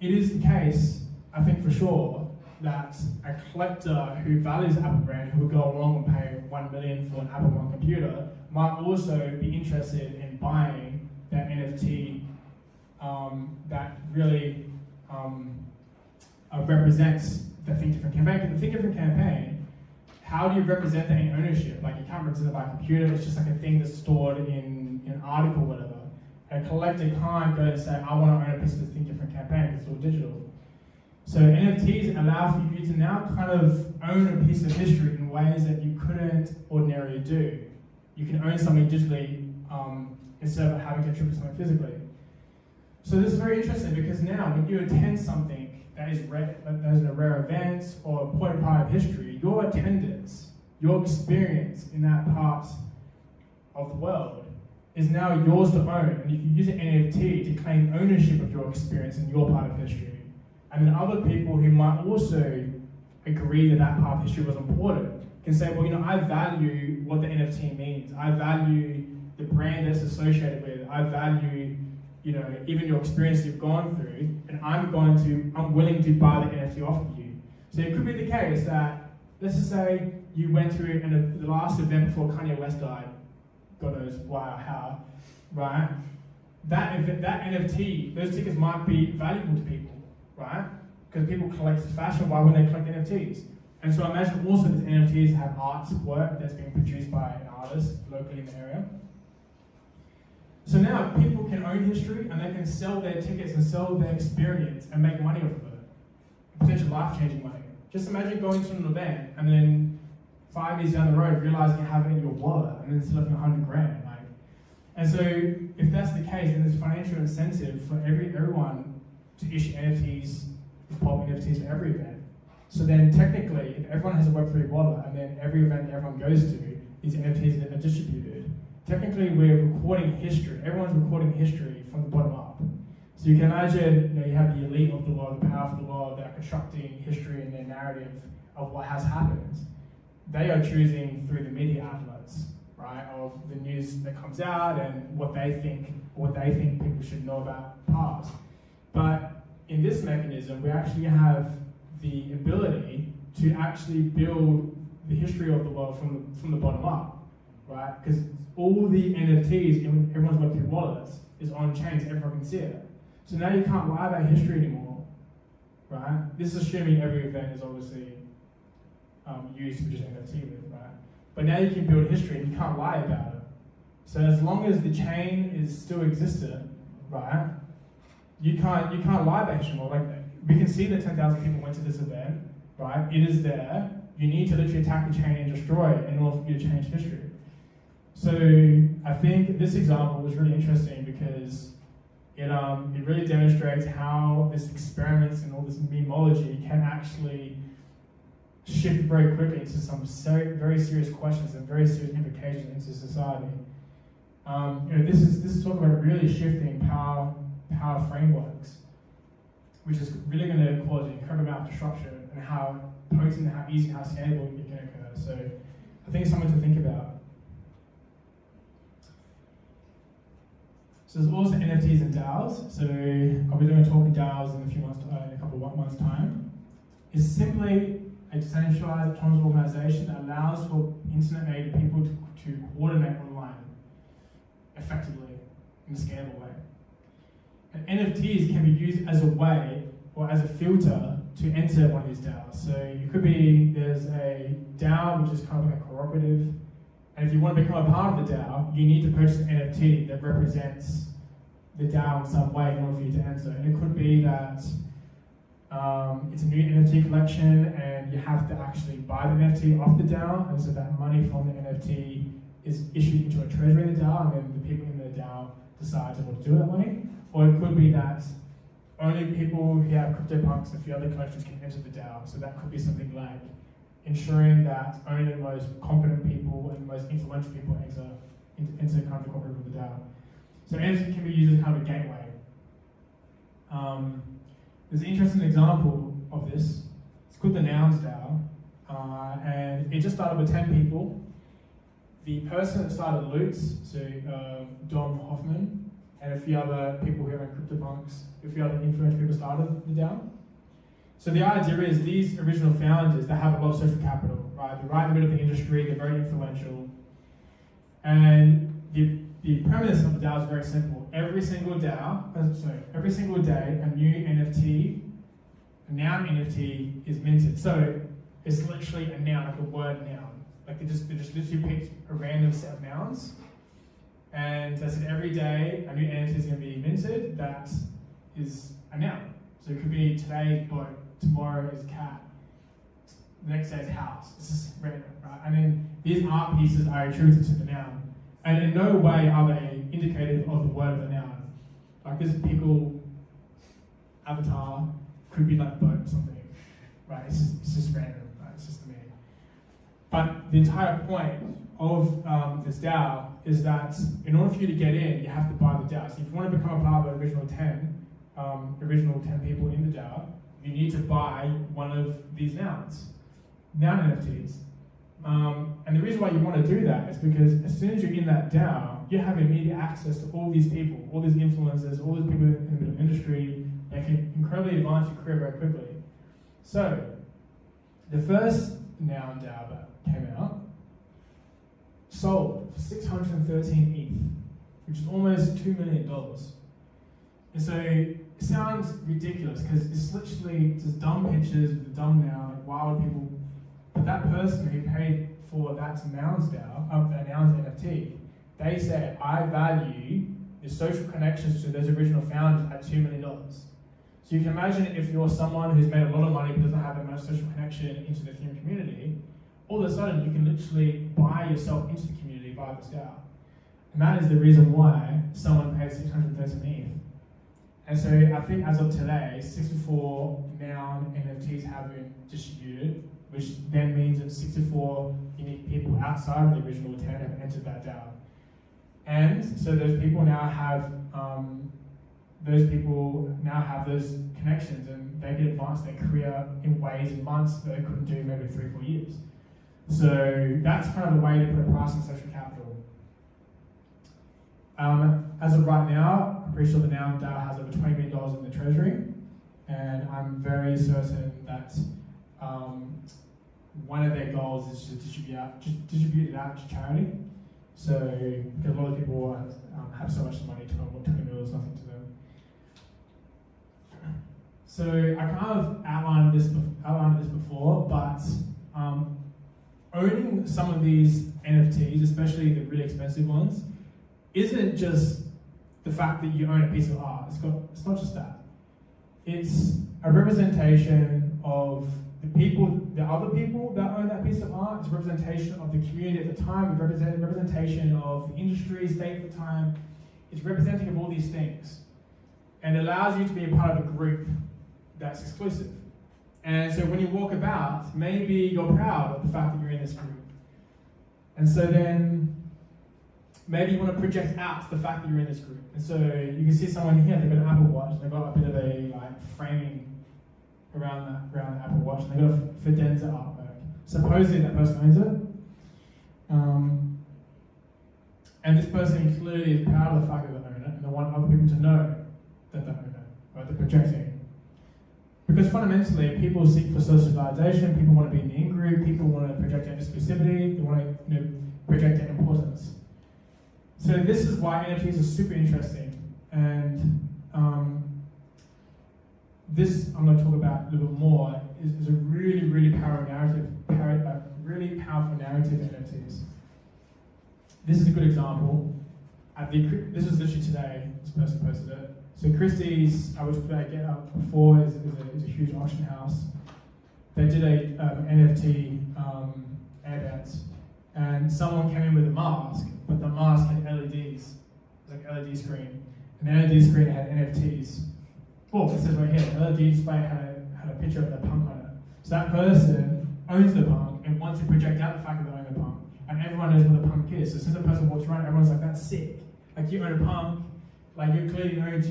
It is the case, I think for sure, that a collector who values the Apple brand, who will go along and pay $1 million for an Apple One computer, might also be interested in buying that NFT that really represents the Think Different campaign. Because the Think Different campaign, how do you represent that in ownership? Like, you can't represent it by a computer, it's just like a thing that's stored in an article or whatever. A collector can't go and say, I want to own a piece of the Think Different campaign, because it's all digital. So NFTs allow for you to now kind of own a piece of history in ways that you couldn't ordinarily do. You can own something digitally instead of having to attribute something physically. So this is very interesting because now when you attend something that is a rare event or a point in time of history, your attendance, your experience in that part of the world is now yours to own. And you can use an NFT to claim ownership of your experience in your part of history. And then other people who might also agree that that part of history was important can say, well, I value what the NFT means. I value the brand that's associated with. I value, even your experience you've gone through, and I'm willing to buy the NFT off of you. So it could be the case that, let's just say you went through the last event before Kanye West died, God knows why or how, right? That NFT, those tickets might be valuable to people, right? Because people collect fashion, why wouldn't they collect NFTs? And so I imagine also that NFTs have artwork that's being produced by an artist locally in the area. So now people can own history and they can sell their tickets and sell their experience and make money off of it. Potential life-changing money. Just imagine going to an event and then 5 years down the road realizing you have it in your wallet and then it's left $100,000. And so if that's the case, then there's financial incentive for everyone to issue NFTs, pop NFTs for every event. So then technically, if everyone has a Web3 wallet and then every event that everyone goes to, these NFTs are distributed, technically we're recording history. Everyone's recording history from the bottom up. So you can imagine, you have the elite of the world, the powerful of the world that are constructing history and their narrative of what has happened. They are choosing through the media outlets, right, of the news that comes out and what they think people should know about the past. But in this mechanism, we actually have the ability to actually build the history of the world from the bottom up, right? Because all the NFTs in everyone's Web3 wallets is on chain, so everyone can see it. So now you can't lie about history anymore, right? This is assuming every event is obviously used to produce an NFT with, right? But now you can build history and you can't lie about it. So as long as the chain is still existent, right, you can't lie about history anymore. Like, we can see that 10,000 people went to this event, right? It is there. You need to literally attack the chain and destroy it in order for you to change history. So I think this example was really interesting because it really demonstrates how this experiments and all this memology can actually shift very quickly into some very serious questions and very serious implications into society. This is talking about really shifting power frameworks, which is really going to cause an incredible amount of disruption and how potent and how easy and how scalable it can occur. So I think it's something to think about. So there's also NFTs and DAOs. So I'll be doing a talk on DAOs in a couple of months' time. It's simply a decentralized autonomous organization that allows for internet-native people to coordinate online effectively in a scalable way. And NFTs can be used as a way or as a filter to enter one of these DAOs. So there's a DAO which is kind of like a cooperative, and if you want to become a part of the DAO, you need to purchase an NFT that represents the DAO in some way in order for you to enter. And it could be that it's a new NFT collection and you have to actually buy the NFT off the DAO, and so that money from the NFT is issued into a treasury of the DAO, and then the people in the DAO decide what to do with that money. Or it could be that only people who have CryptoPunks and a few other collections can enter the DAO. So that could be something like ensuring that only the most competent people and the most influential people enter kind of the cooperative of the DAO. So NFT can be used as kind of a gateway. There's an interesting example of this. It's called the Nouns DAO, and it just started with 10 people. The person that started Loots, so Dom Hoffman, and a few other people who are in CryptoPunks, a few other influential people started the DAO. So the idea is these original founders, they have a lot of social capital, right? They're right in the middle of the industry, they're very influential. And the premise of the DAO is very simple. Every single day, a new NFT, a noun NFT is minted. So it's literally a noun, like a word noun. Like they just literally picked a random set of nouns. And they said every day a new NFT is going to be minted that is a noun. So it could be today boat, tomorrow is cat, the next day is house. This is random, right? And then these art pieces are attributed to the noun. And in no way are they indicative of the word of the noun. Like this pickle avatar could be like boat or something, right? It's just random, right? It's just the meaning. But the entire point of this DAO is that in order for you to get in, you have to buy the DAO. So if you want to become a part of the original 10 people in the DAO, you need to buy one of these nouns, noun NFTs. And the reason why you want to do that is because as soon as you're in that DAO, you have immediate access to all these people, all these influencers, all these people in the industry that can incredibly advance your career very quickly. So, the first Noun DAO that came out sold for 613 ETH, which is almost $2 million. And so it sounds ridiculous because it's literally just dumb pictures with a dumb noun. Like, why would people? But that person who paid for that Nouns DAO, that Nouns NFT, they said, I value the social connections to those original founders at $2 million. So you can imagine if you're someone who's made a lot of money but doesn't have that much social connection into the Ethereum community, all of a sudden you can literally buy yourself into the community via this DAO. And that is the reason why someone paid 613 ETH. And so I think as of today, 64 Noun NFTs have been distributed, which then means that 64 unique people outside of the original 10 have entered that DAO. And so those people now have those connections, and they can advance their career in ways in months that they couldn't do maybe 3-4 years. So that's kind of the way to put a price on social capital. As of right now, I'm pretty sure the Noun DAO has over $20 million in the treasury, and I'm very certain that one of their goals is to distribute it out to charity. So, because a lot of people have so much money, $20 million is nothing to them. So I kind of outlined this before, but owning some of these NFTs, especially the really expensive ones, isn't just the fact that you own a piece of art. It's not just that. It's a representation of the other people that own that piece of art. It's a representation of the community at the time. It's a representation of the industry, state at the time. It's representing of all these things. And it allows you to be a part of a group that's exclusive. And so when you walk about, maybe you're proud of the fact that you're in this group. And so then maybe you want to project out the fact that you're in this group. And so you can see someone here, they've got an Apple Watch, they've got a bit of a framing around the Apple Watch, and they've got a Fidenza artwork. Supposedly that person owns it. And this person clearly is proud of the fact that they own it, and they want other people to know that they own it, right? They're projecting. Because fundamentally, people seek for social validation, people want to be in the in-group, people want to project their exclusivity, they want to project their importance. So this is why NFTs are super interesting. And this I'm going to talk about a little bit more, is a really, really powerful narrative in NFTs. This is a good example. This was literally today, this person posted it. So Christie's, I was get up before, is a huge auction house. They did a NFT event, and someone came in with a mask, but the mask had LEDs, like LED screen, and the LED screen had NFTs. Oh, it says right here, the LED display had a picture of the punk on it. So that person owns the punk and wants to project out the fact that they own the punk, and everyone knows what the punk is. So since the person walks around, everyone's like, that's sick. Like, you own a punk, like you're clearly an OG,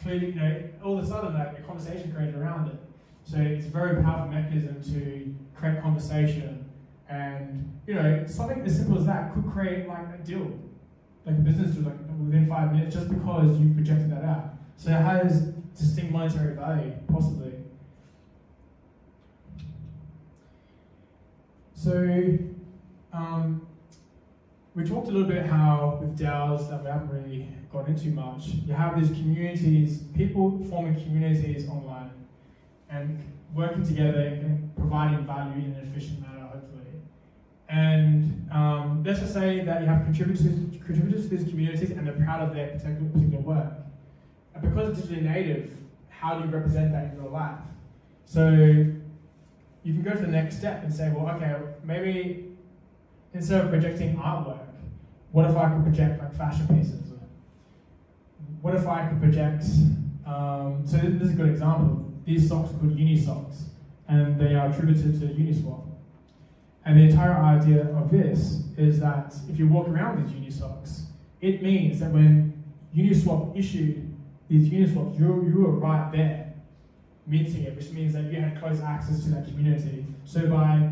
clearly, all of a sudden, like, a conversation created around it. So it's a very powerful mechanism to create conversation, and something as simple as that could create like a deal, like a business deal, like within 5 minutes, just because you projected that out. So it has distinct monetary value, possibly. So we talked a little bit how with DAOs that we haven't really got into much, you have these communities, people forming communities online and working together and providing value in an efficient manner, hopefully. And let's just say that you have contributors to these communities and they're proud of their particular work. And because it's digitally native, how do you represent that in real life? So you can go to the next step and say, well, okay, maybe instead of projecting artwork, what if I could project like fashion pieces? What if I could project, so this is a good example. These socks are called Unisocks, and they are attributed to Uniswap. And the entire idea of this is that if you walk around with these Unisocks, it means that when Uniswap issued these Uniswaps, you were right there, minting it, which means that you had close access to that community. So by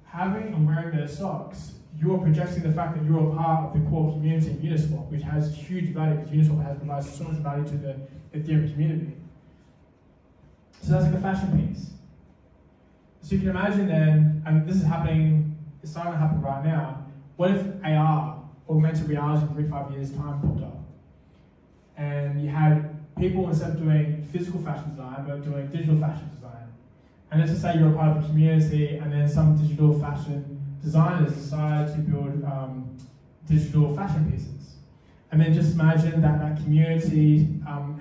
having and wearing those socks, you're projecting the fact that you're a part of the core community in Uniswap, which has huge value because Uniswap has provided so much value to the Ethereum community. So that's like a fashion piece. So you can imagine then, and this is happening, it's starting to happen right now, what if AR, augmented reality, in 3-5 years' time popped up? And you had people, instead of doing physical fashion design, but doing digital fashion design. And let's just say you're a part of a community, and then some digital fashion designers decide to build digital fashion pieces. And then just imagine that that community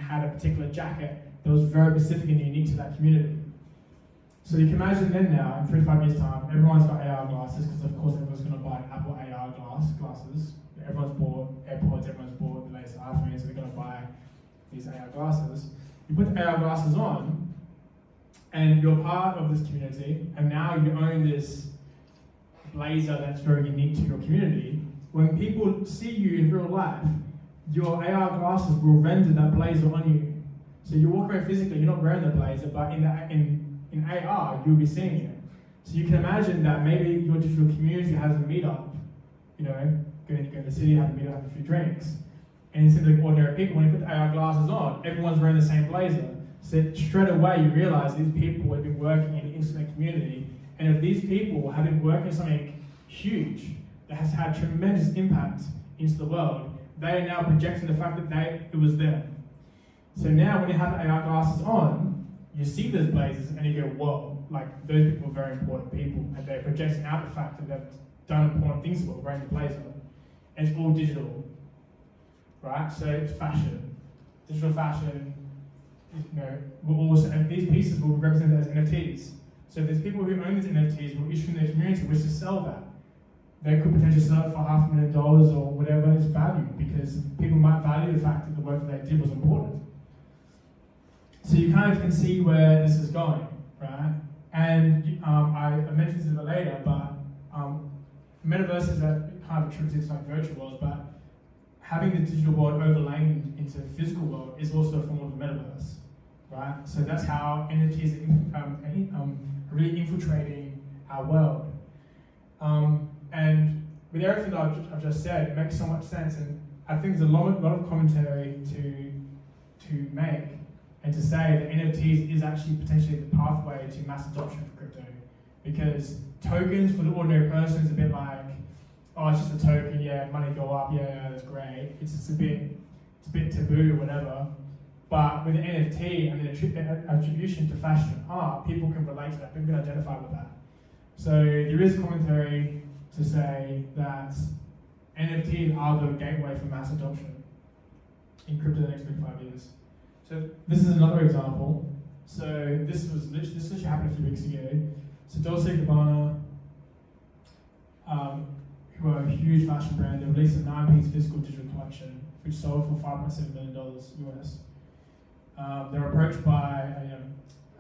had a particular jacket that was very specific and unique to that community. So you can imagine then now, in 3-5 years' time, everyone's got AR glasses, because of course everyone's going to buy Apple AR glasses. Everyone's bought AirPods, everyone's bought the latest iPhone, so they're going to buy these AR glasses. You put the AR glasses on, and you're part of this community, and now you own this blazer that's very unique to your community. When people see you in real life, your AR glasses will render that blazer on you. So you walk around physically, you're not wearing the blazer, but in AR, you'll be seeing it. So you can imagine that maybe your digital community has a meetup, you know, going to the city, have a meetup, have a few drinks. And instead of ordinary people, when you put the AR glasses on, everyone's wearing the same blazer. So straight away you realize these people have been working in the internet community, and if these people have been working on something huge that has had tremendous impact into the world, they are now projecting the fact that it was them. So now when you have the AR glasses on, you see those blazers and you go, whoa, like those people are very important people, and they're projecting out the fact that they've done important things for wearing the blazer. And it's all digital, right? So it's fashion, digital fashion, you know, will also, and these pieces will be represented as NFTs. So if there's people who own these NFTs will issue in their community wish to sell that, they could potentially sell it for $500,000 or whatever its value, because people might value the fact that the work that they did was important. So you kind of can see where this is going, right? And I mentioned this a bit later, but Metaverse is a kind of attributed to like virtual worlds, but having the digital world overlain into the physical world is also a form of the Metaverse, right? So that's how NFTs are really infiltrating our world. And with everything that I've just said, it makes so much sense, and I think there's a lot of commentary to make and to say that NFTs is actually potentially the pathway to mass adoption for crypto, because tokens for the ordinary person is a bit like, oh, it's just a token, yeah, money go up, yeah, that's great. It's a bit taboo or whatever. But with an NFT and the attribution to fashion and art, people can relate to that, people can identify with that. So there is commentary to say that NFTs are the gateway for mass adoption in crypto in the next 5 years. So this is another example. So this literally happened a few weeks ago. So Dolce & Gabbana, who are a huge fashion brand, they released a 9-piece physical digital collection, which sold for $5.7 million US. They were approached by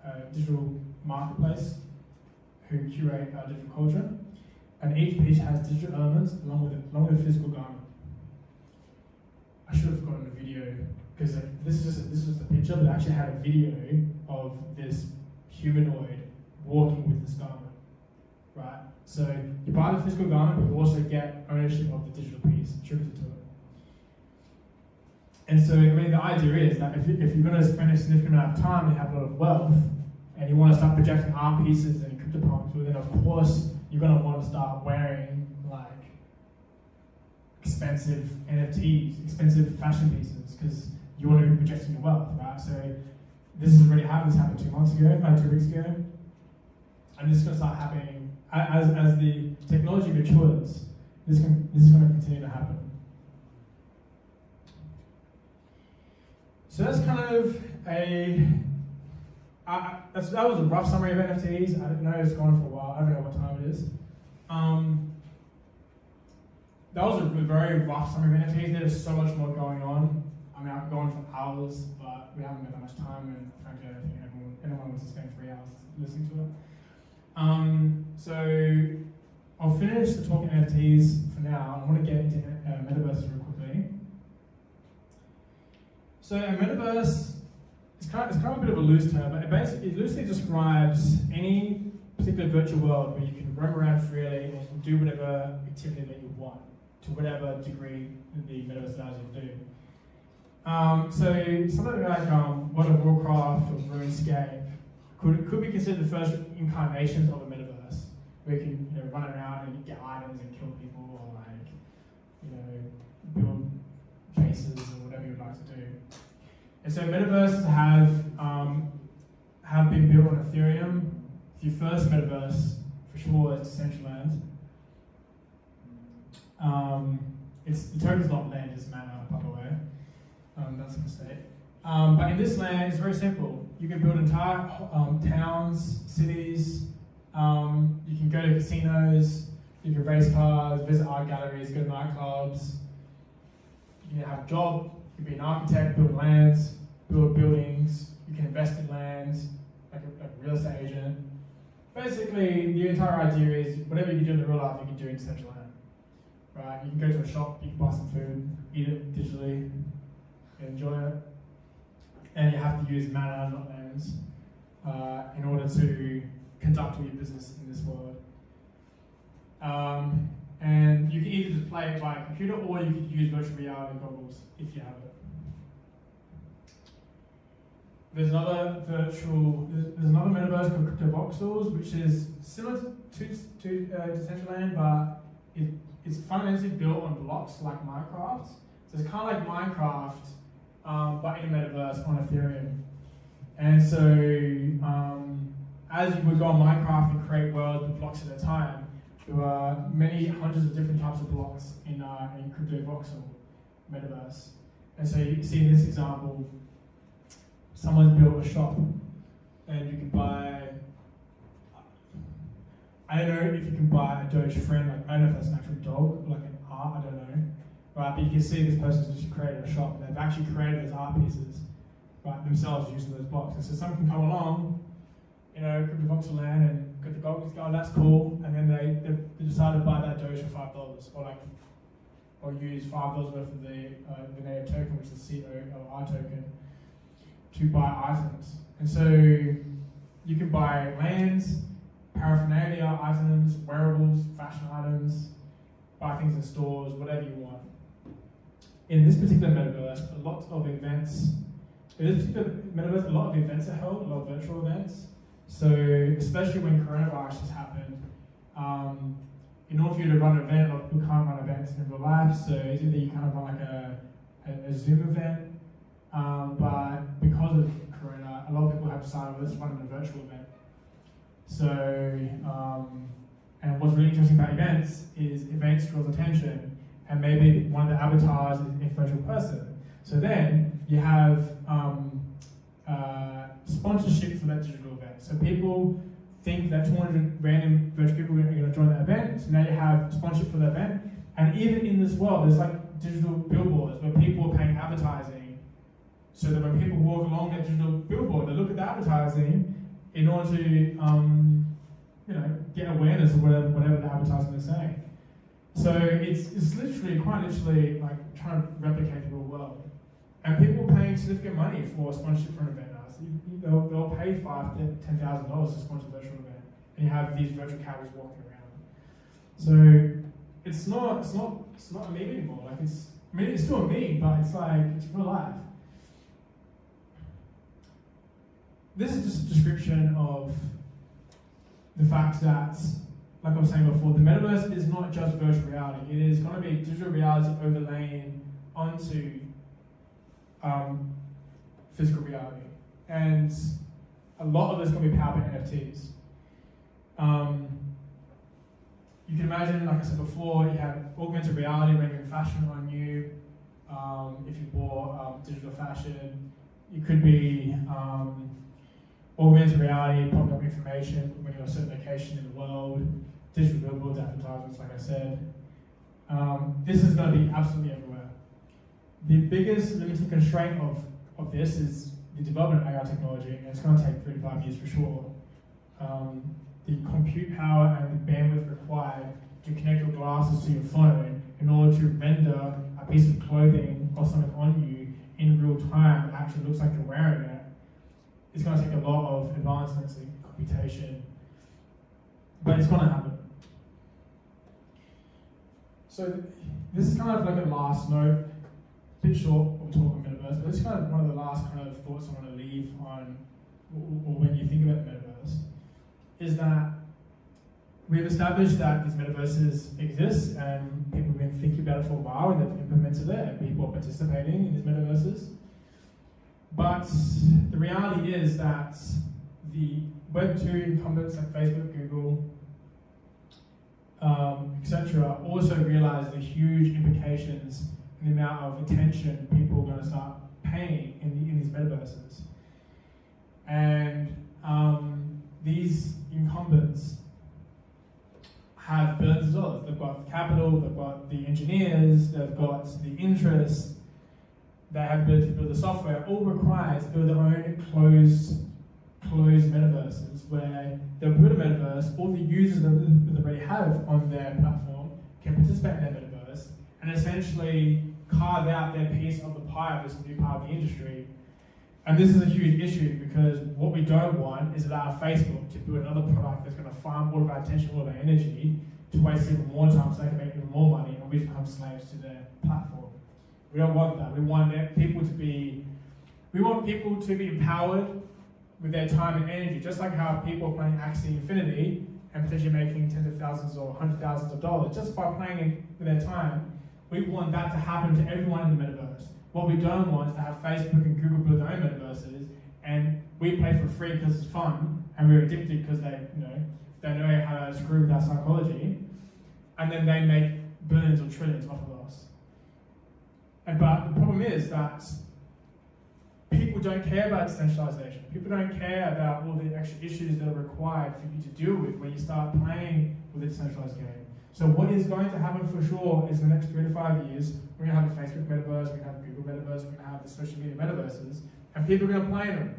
a digital marketplace who curate digital culture, and each piece has digital elements along with a physical garment. I should have gotten a video, because this is just a picture, but I actually had a video of this humanoid walking with this garment, right? So you buy the physical garment, but you also get ownership of the digital piece attributed to it. And so, I mean, the idea is that if you're going to spend a significant amount of time and have a lot of wealth, and you want to start projecting art pieces and CryptoPunks, well then of course you're going to want to start wearing like expensive NFTs, expensive fashion pieces, because you want to be projecting your wealth, right? So this has already happened. This happened 2 weeks ago, and this is going to start happening as the technology matures. This is going to continue to happen. So that's kind of that was a rough summary of NFTs. I know it's gone for a while. I don't know what time it is. That was a very rough summary of NFTs. There's so much more going on. I mean, I could go on for hours, but we haven't got that much time, and frankly, I don't think anyone wants to spend 3 hours listening to it. So I'll finish the talk on NFTs for now. I want to get into Metaverse real quickly. So a Metaverse is kind of a bit of a loose term, but it loosely describes any particular virtual world where you can roam around freely and do whatever activity that you want to whatever degree the metaverse allows you to do. So something like World of Warcraft or RuneScape could be considered the first incarnations of a metaverse, where you can run around and get items and kill people, or build bases or whatever you'd like to do. And so metaverses have been built on Ethereum. The first metaverse, for sure, is Decentraland. The token's not land, it's mana, by the way. That's a mistake. But in this land, it's very simple. You can build entire towns, cities. You can go to casinos. You can race cars, visit art galleries, go to nightclubs. You can have a job. You can be an architect, build lands, build buildings. You can invest in lands, like a real estate agent. Basically, the entire idea is whatever you can do in the real life, you can do in Decentraland. Right? You can go to a shop, you can buy some food, eat it digitally, enjoy it. And you have to use mana, not lands, in order to conduct all your business in this world. And you can either just play it by a computer, or you can use virtual reality goggles if you have it. There's another metaverse called CryptoVoxels, which is similar to Decentraland, but it's fundamentally built on blocks like Minecraft. So it's kind of like Minecraft, but in a metaverse on Ethereum. And so, as you would go on Minecraft and create worlds with blocks at a time, there are many hundreds of different types of blocks in CryptoVoxel metaverse. And so you can see in this example, someone's built a shop, and you can buy. I don't know if you can buy a Doge friend. Like, I don't know if that's an actual dog, or like an art. I don't know. Right, but you can see this person's just created a shop. They've actually created those art pieces, right, themselves using those blocks. And so someone can come along, CryptoVoxel land, and get the goggles, go, that's cool, and then they decide to buy that Doge for $5, or use $5 worth of the native token, which is the COR token, to buy items. And so you can buy lands, paraphernalia items, wearables, fashion items, buy things in stores, whatever you want. In this particular metaverse, a lot of events are held, a lot of virtual events. So especially when coronavirus has happened, in order for you to run an event, a lot of people can't run events in real life, so it's either you kind of run like a Zoom event, but because of Corona, a lot of people have decided, let's run a virtual event. So, and what's really interesting about events is events draws attention, and maybe one of the avatars is a virtual person. So then you have sponsorship for that digital event. So people think that 200 random virtual people are going to join that event, so now you have sponsorship for the event. And even in this world, there's like digital billboards where people are paying advertising, so that when people walk along that digital billboard, they look at the advertising in order to get awareness of whatever the advertisement is saying. So it's literally, quite literally, like trying to replicate the real world. And people are paying significant money for sponsorship for an event now. So they'll pay $5,000 to $10,000 to sponsor a virtual event, and you have these virtual cowboys walking around. So it's not a meme anymore. Like it's still a meme, but it's real life. This is just a description of the fact that, like I was saying before, the metaverse is not just virtual reality. It is going to be digital reality overlaying onto physical reality. And a lot of this is going to be powered by NFTs. You can imagine, like I said before, you have augmented reality rendering fashion on you. If you bought digital fashion, it could be augmented reality, popping up information when you're at a certain location in the world, digital billboards, advertisements, like I said. This is going to be absolutely everywhere. The biggest limiting constraint of this is the development of AI technology, and it's going to take 3 to 5 years for sure. The compute power and the bandwidth required to connect your glasses to your phone in order to render a piece of clothing or something on you in real time that actually looks like you're wearing it, it's going to take a lot of advancements in computation, but it's going to happen. So this is kind of like a last note, a bit short of talking Metaverse, but this is kind of one of the last kind of thoughts I want to leave on, or when you think about Metaverse, is that we've established that these Metaverses exist and people have been thinking about it for a while and they've implemented it and people are participating in these Metaverses. But the reality is that the Web2 incumbents like Facebook, Google, etc., also realize the huge implications and the amount of attention people are going to start paying in these metaverses. And these incumbents have billions of dollars. They've got the capital, they've got the engineers, they've got the interest, they have the ability to build the software, all required to build their own closed metaverses where they'll build a metaverse, all the users that they already have on their platform can participate in their metaverse and essentially carve out their piece of the pie of this new part of the industry. And this is a huge issue because what we don't want is allow Facebook to build another product that's going to farm all of our attention, all of our energy, to waste even more time so they can make even more money and we become slaves to their platform. We don't want that. We want people to be empowered with their time and energy, just like how people are playing Axie Infinity and potentially making tens of thousands or hundreds of thousands of dollars just by playing it with their time. We want that to happen to everyone in the metaverse. What we don't want is to have Facebook and Google build their own metaverses and we play for free because it's fun and we're addicted because they know how to screw with our psychology, and then they make billions or trillions off of us. But the problem is that people don't care about decentralization. People don't care about all the extra issues that are required for you to deal with when you start playing with a decentralized game. So what is going to happen for sure is in the next 3 to 5 years, we're going to have a Facebook metaverse, we're going to have a Google metaverse, we're going to have the social media metaverses, and people are going to play them.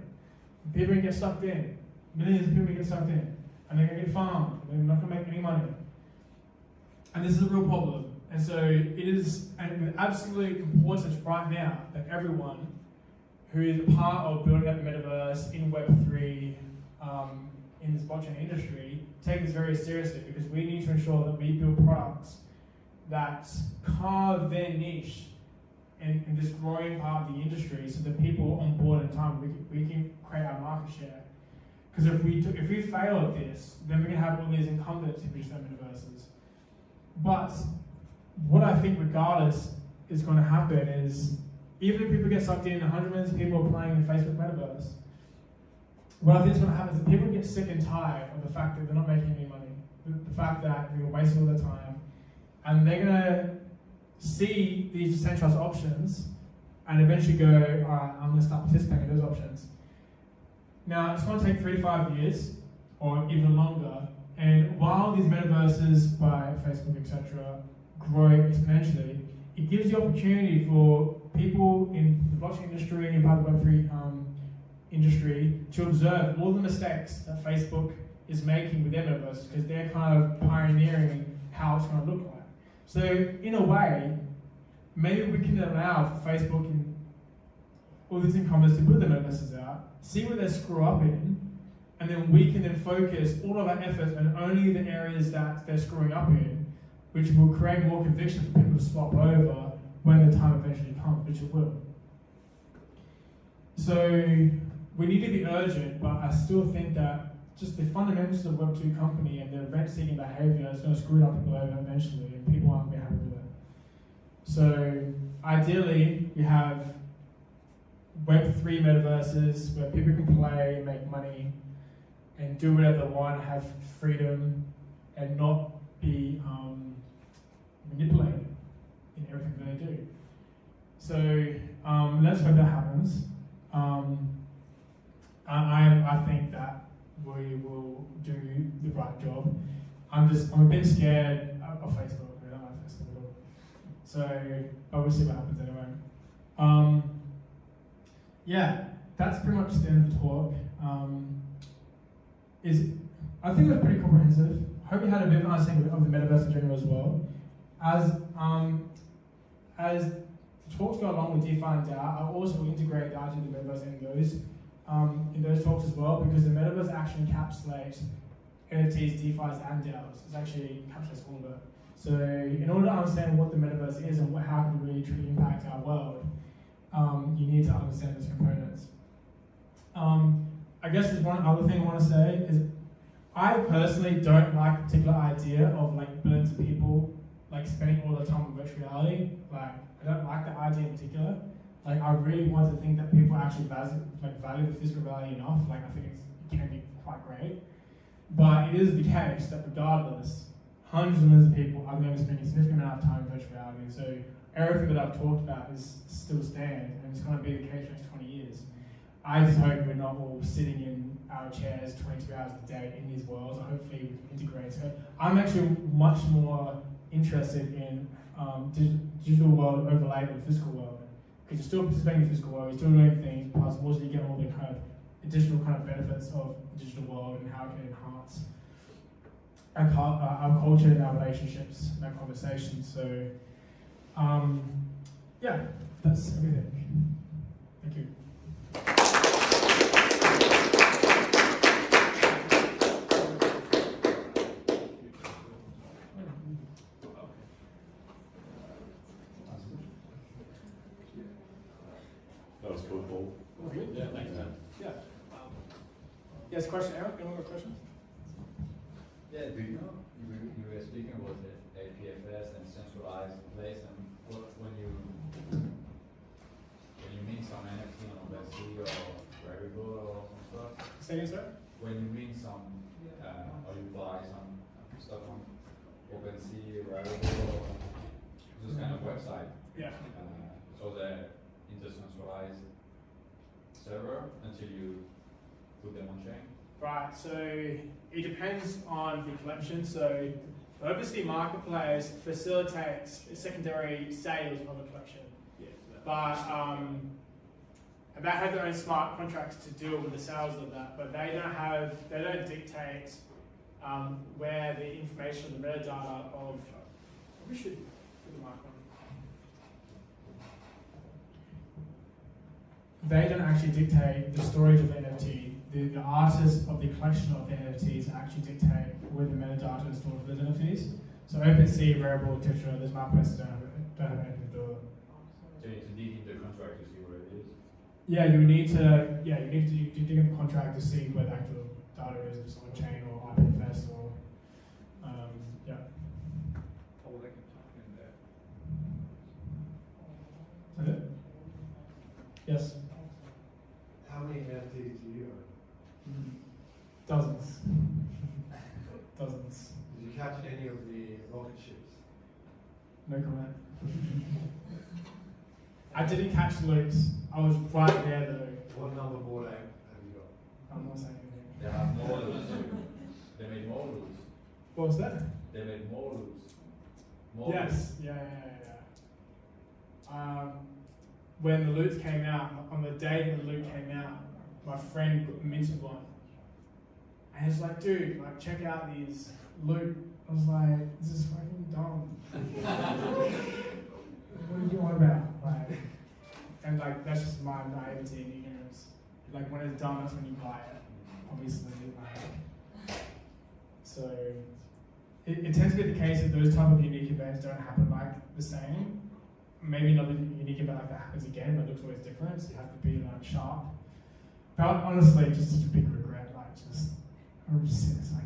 People are going to get sucked in. Millions of people are going to get sucked in. And they're going to get farmed. They're not going to make any money. And this is a real problem. And so it is with absolute importance right now that everyone who is a part of building up the metaverse in Web3, in this blockchain industry, take this very seriously because we need to ensure that we build products that carve their niche in this growing part of the industry so that people are on board in time, we can create our market share. Because if we fail at this, then we're going to have all these incumbents who produce their metaverses. But what I think regardless is going to happen is, even if people get sucked in, 100 million people are playing the Facebook metaverse, what I think is going to happen is that people get sick and tired of the fact that they're not making any money, the fact that they're wasting all their time, and they're going to see these decentralized options and eventually go, all right, I'm going to start participating in those options. Now, it's going to take 3 to 5 years, or even longer, and while these metaverses by Facebook, etc., grow exponentially, it gives the opportunity for people in the blockchain industry and part of the Web3 industry to observe all the mistakes that Facebook is making with their metaverses because they're kind of pioneering how it's going to look like. So in a way, maybe we can allow for Facebook and all these incumbents to build their metaverses out, see where they screw up in, and then we can then focus all of our efforts on only the areas that they're screwing up in, which will create more conviction for people to swap over when the time eventually comes, which it will. So we need to be urgent, but I still think that just the fundamentals of Web2 company and their rent-seeking behavior is going to screw up people over eventually, and people aren't going to be happy with it. So ideally, we have Web3 metaverses where people can play, make money, and do whatever they want, have freedom, and not be manipulated in everything that they do. So let's hope that happens. I think that we will do the right job. I'm a bit scared of Facebook. I don't like Facebook at all. So, but we'll see what happens anyway. Yeah, that's pretty much the end of the talk. I think it was pretty comprehensive. I hope you had a bit of an understanding of the metaverse in general as well. As the talks go along with DeFi and DAO, I'll also integrate DAO into the metaverse in those talks as well, because the metaverse actually encapsulates NFTs, DeFis, and DAOs. It actually encapsulates all of it. So in order to understand what the metaverse is and how it can really truly impact our world, you need to understand those components. I guess there's one other thing I want to say is I personally don't like the particular idea of like billions of people like spending all their time on virtual reality. Like I don't like that idea in particular. Like I really want to think that people actually value the physical reality enough. Like I think it can be quite great. But it is the case that regardless, hundreds of millions of people are going to spend a significant amount of time in virtual reality. So everything that I've talked about is still stands, and it's going to be the case for the next 20 years. I just hope we're not all sitting in our chairs 22 hours a day in these worlds. Hopefully we can integrate. So I'm actually much more interested in digital world overlaid with the physical world. Because you're still participating in the physical world, you're still doing things, plus also you get all the kind of additional kind of benefits of the digital world and how it can enhance our culture and our relationships and our conversations. So yeah, that's everything. Thank you. That was cool, Paul. Good? Yeah, thanks, man. Yeah. Yes, question, Aaron? Anyone got a question? Yeah, do you know, you were speaking about the APFS and centralized place, and when you mean some NFT on OpenSea or Rarible or some stuff, Say again, sir? when you mean some, or you buy some stuff on OpenSea, Rarible, or this kind of website, Yeah. so the decentralized server until you put them on chain? Right, so it depends on the collection. So the OpenSea Marketplace facilitates secondary sales of a collection. But they have their own smart contracts to deal with the sales of that, but they don't dictate where the information, the metadata of, we should put the mic on. They don't actually dictate the storage of the NFT. The artists of the collection of the NFTs actually dictate where the metadata is stored for those NFTs. So OpenSea, Rarible, etc., those marketplaces don't have anything to do with it. So you need to dig in the contract to see where it is? Yeah, you need to dig in the contract to see where the actual data is, if it's on chain or IPFS or yeah. Oh, they can type in there. Is that it? Yes. How many NFTs do you own? Dozens. Dozens. Did you catch any of the rocket ships? No comment. I didn't catch Luke's. I was right there though. What number board ape have you got? I'm not saying anything. They have more loops. They made more loops. What was that? They made more loops. Yes. Yeah. When the loots came out, on the day that the loot came out, my friend minted one. And he's like, dude, like check out these loot. I was like, this is fucking dumb. What are you on about? Like, and like that's just my naivety and ignorance. Like when it's done, that's when you buy it. Obviously, like so it tends to be the case that those type of unique events don't happen like the same. Maybe another unique event like that happens again, but it looks always different. So you have to be like sharp. But honestly, just such a big regret. Like I'm just saying, it's like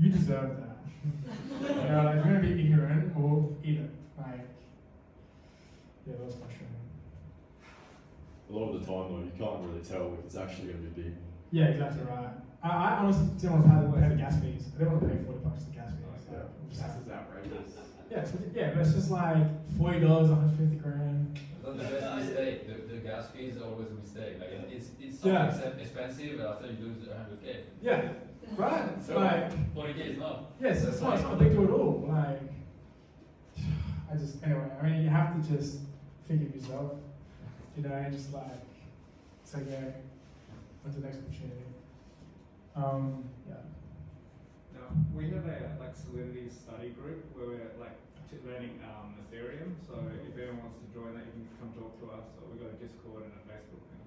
you deserve that. You know, like if you're gonna be ignorant or eat it. Like yeah, that was frustrating. A lot of the time, though, you can't really tell if it's actually going to be big. Yeah, exactly right. I honestly didn't want to pay the gas fees. I didn't want to pay $40 for the gas fees. Yeah. Like, That's outrageous. yeah, but it's just like $40, 150 grand. That's the best mistake. The gas fee is always a mistake. Like it's so Yeah. expensive, but after you lose 100K. Yeah, right. So Like 40K is not. yes, it's not a big deal at all. Like I mean, you have to just figure yourself, you know, and just like say, yeah, what's the next opportunity? Yeah. No, we have a like Solidity study group where we're like learning Ethereum. So if anyone wants to join that, you can come talk to us. Or we've got a Discord and a Facebook thing.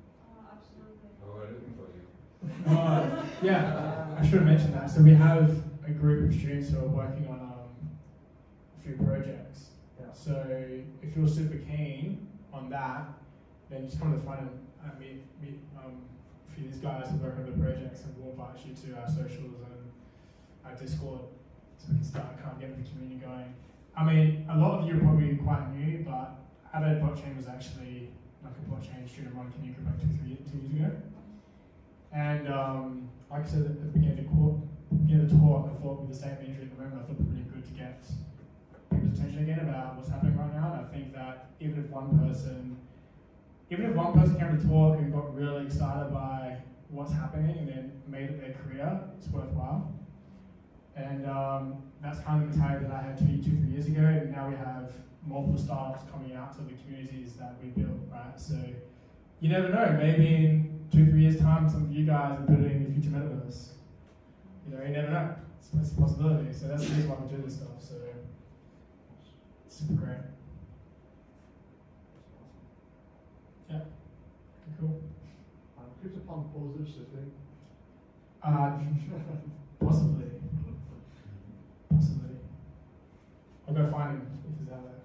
Absolutely. Oh, we're looking for you. Yeah, I should have mentioned that. So we have a group of students who are working on few projects. Yeah. So if you're super keen on that, then just come to the front and meet a few of these guys who work on the projects, and we'll invite you to our socials and our Discord so we can start kind of getting the community going. I mean, a lot of you are probably quite new, but Adelaide blockchain was actually like a blockchain student run community group like 2 years ago. And like I said at the beginning of the talk, I thought with the state of injury at the moment, I thought it would be really good to get people's attention again about what's happening right now. And I think that even if one person came to talk and got really excited by what's happening and then made it their career, it's worthwhile. And that's kind of the mentality that I had 3 years ago, and now we have multiple startups coming out to the communities that we built, right? So you never know, maybe in 2-3 years time, some of you guys are building the future metaverse. You know, you never know. It's a possibility. So that's the reason why we do this stuff. So it's super great. Yeah. Okay, cool. CryptoPunk poses the thing. Possibly. I'll go find him if he's out there.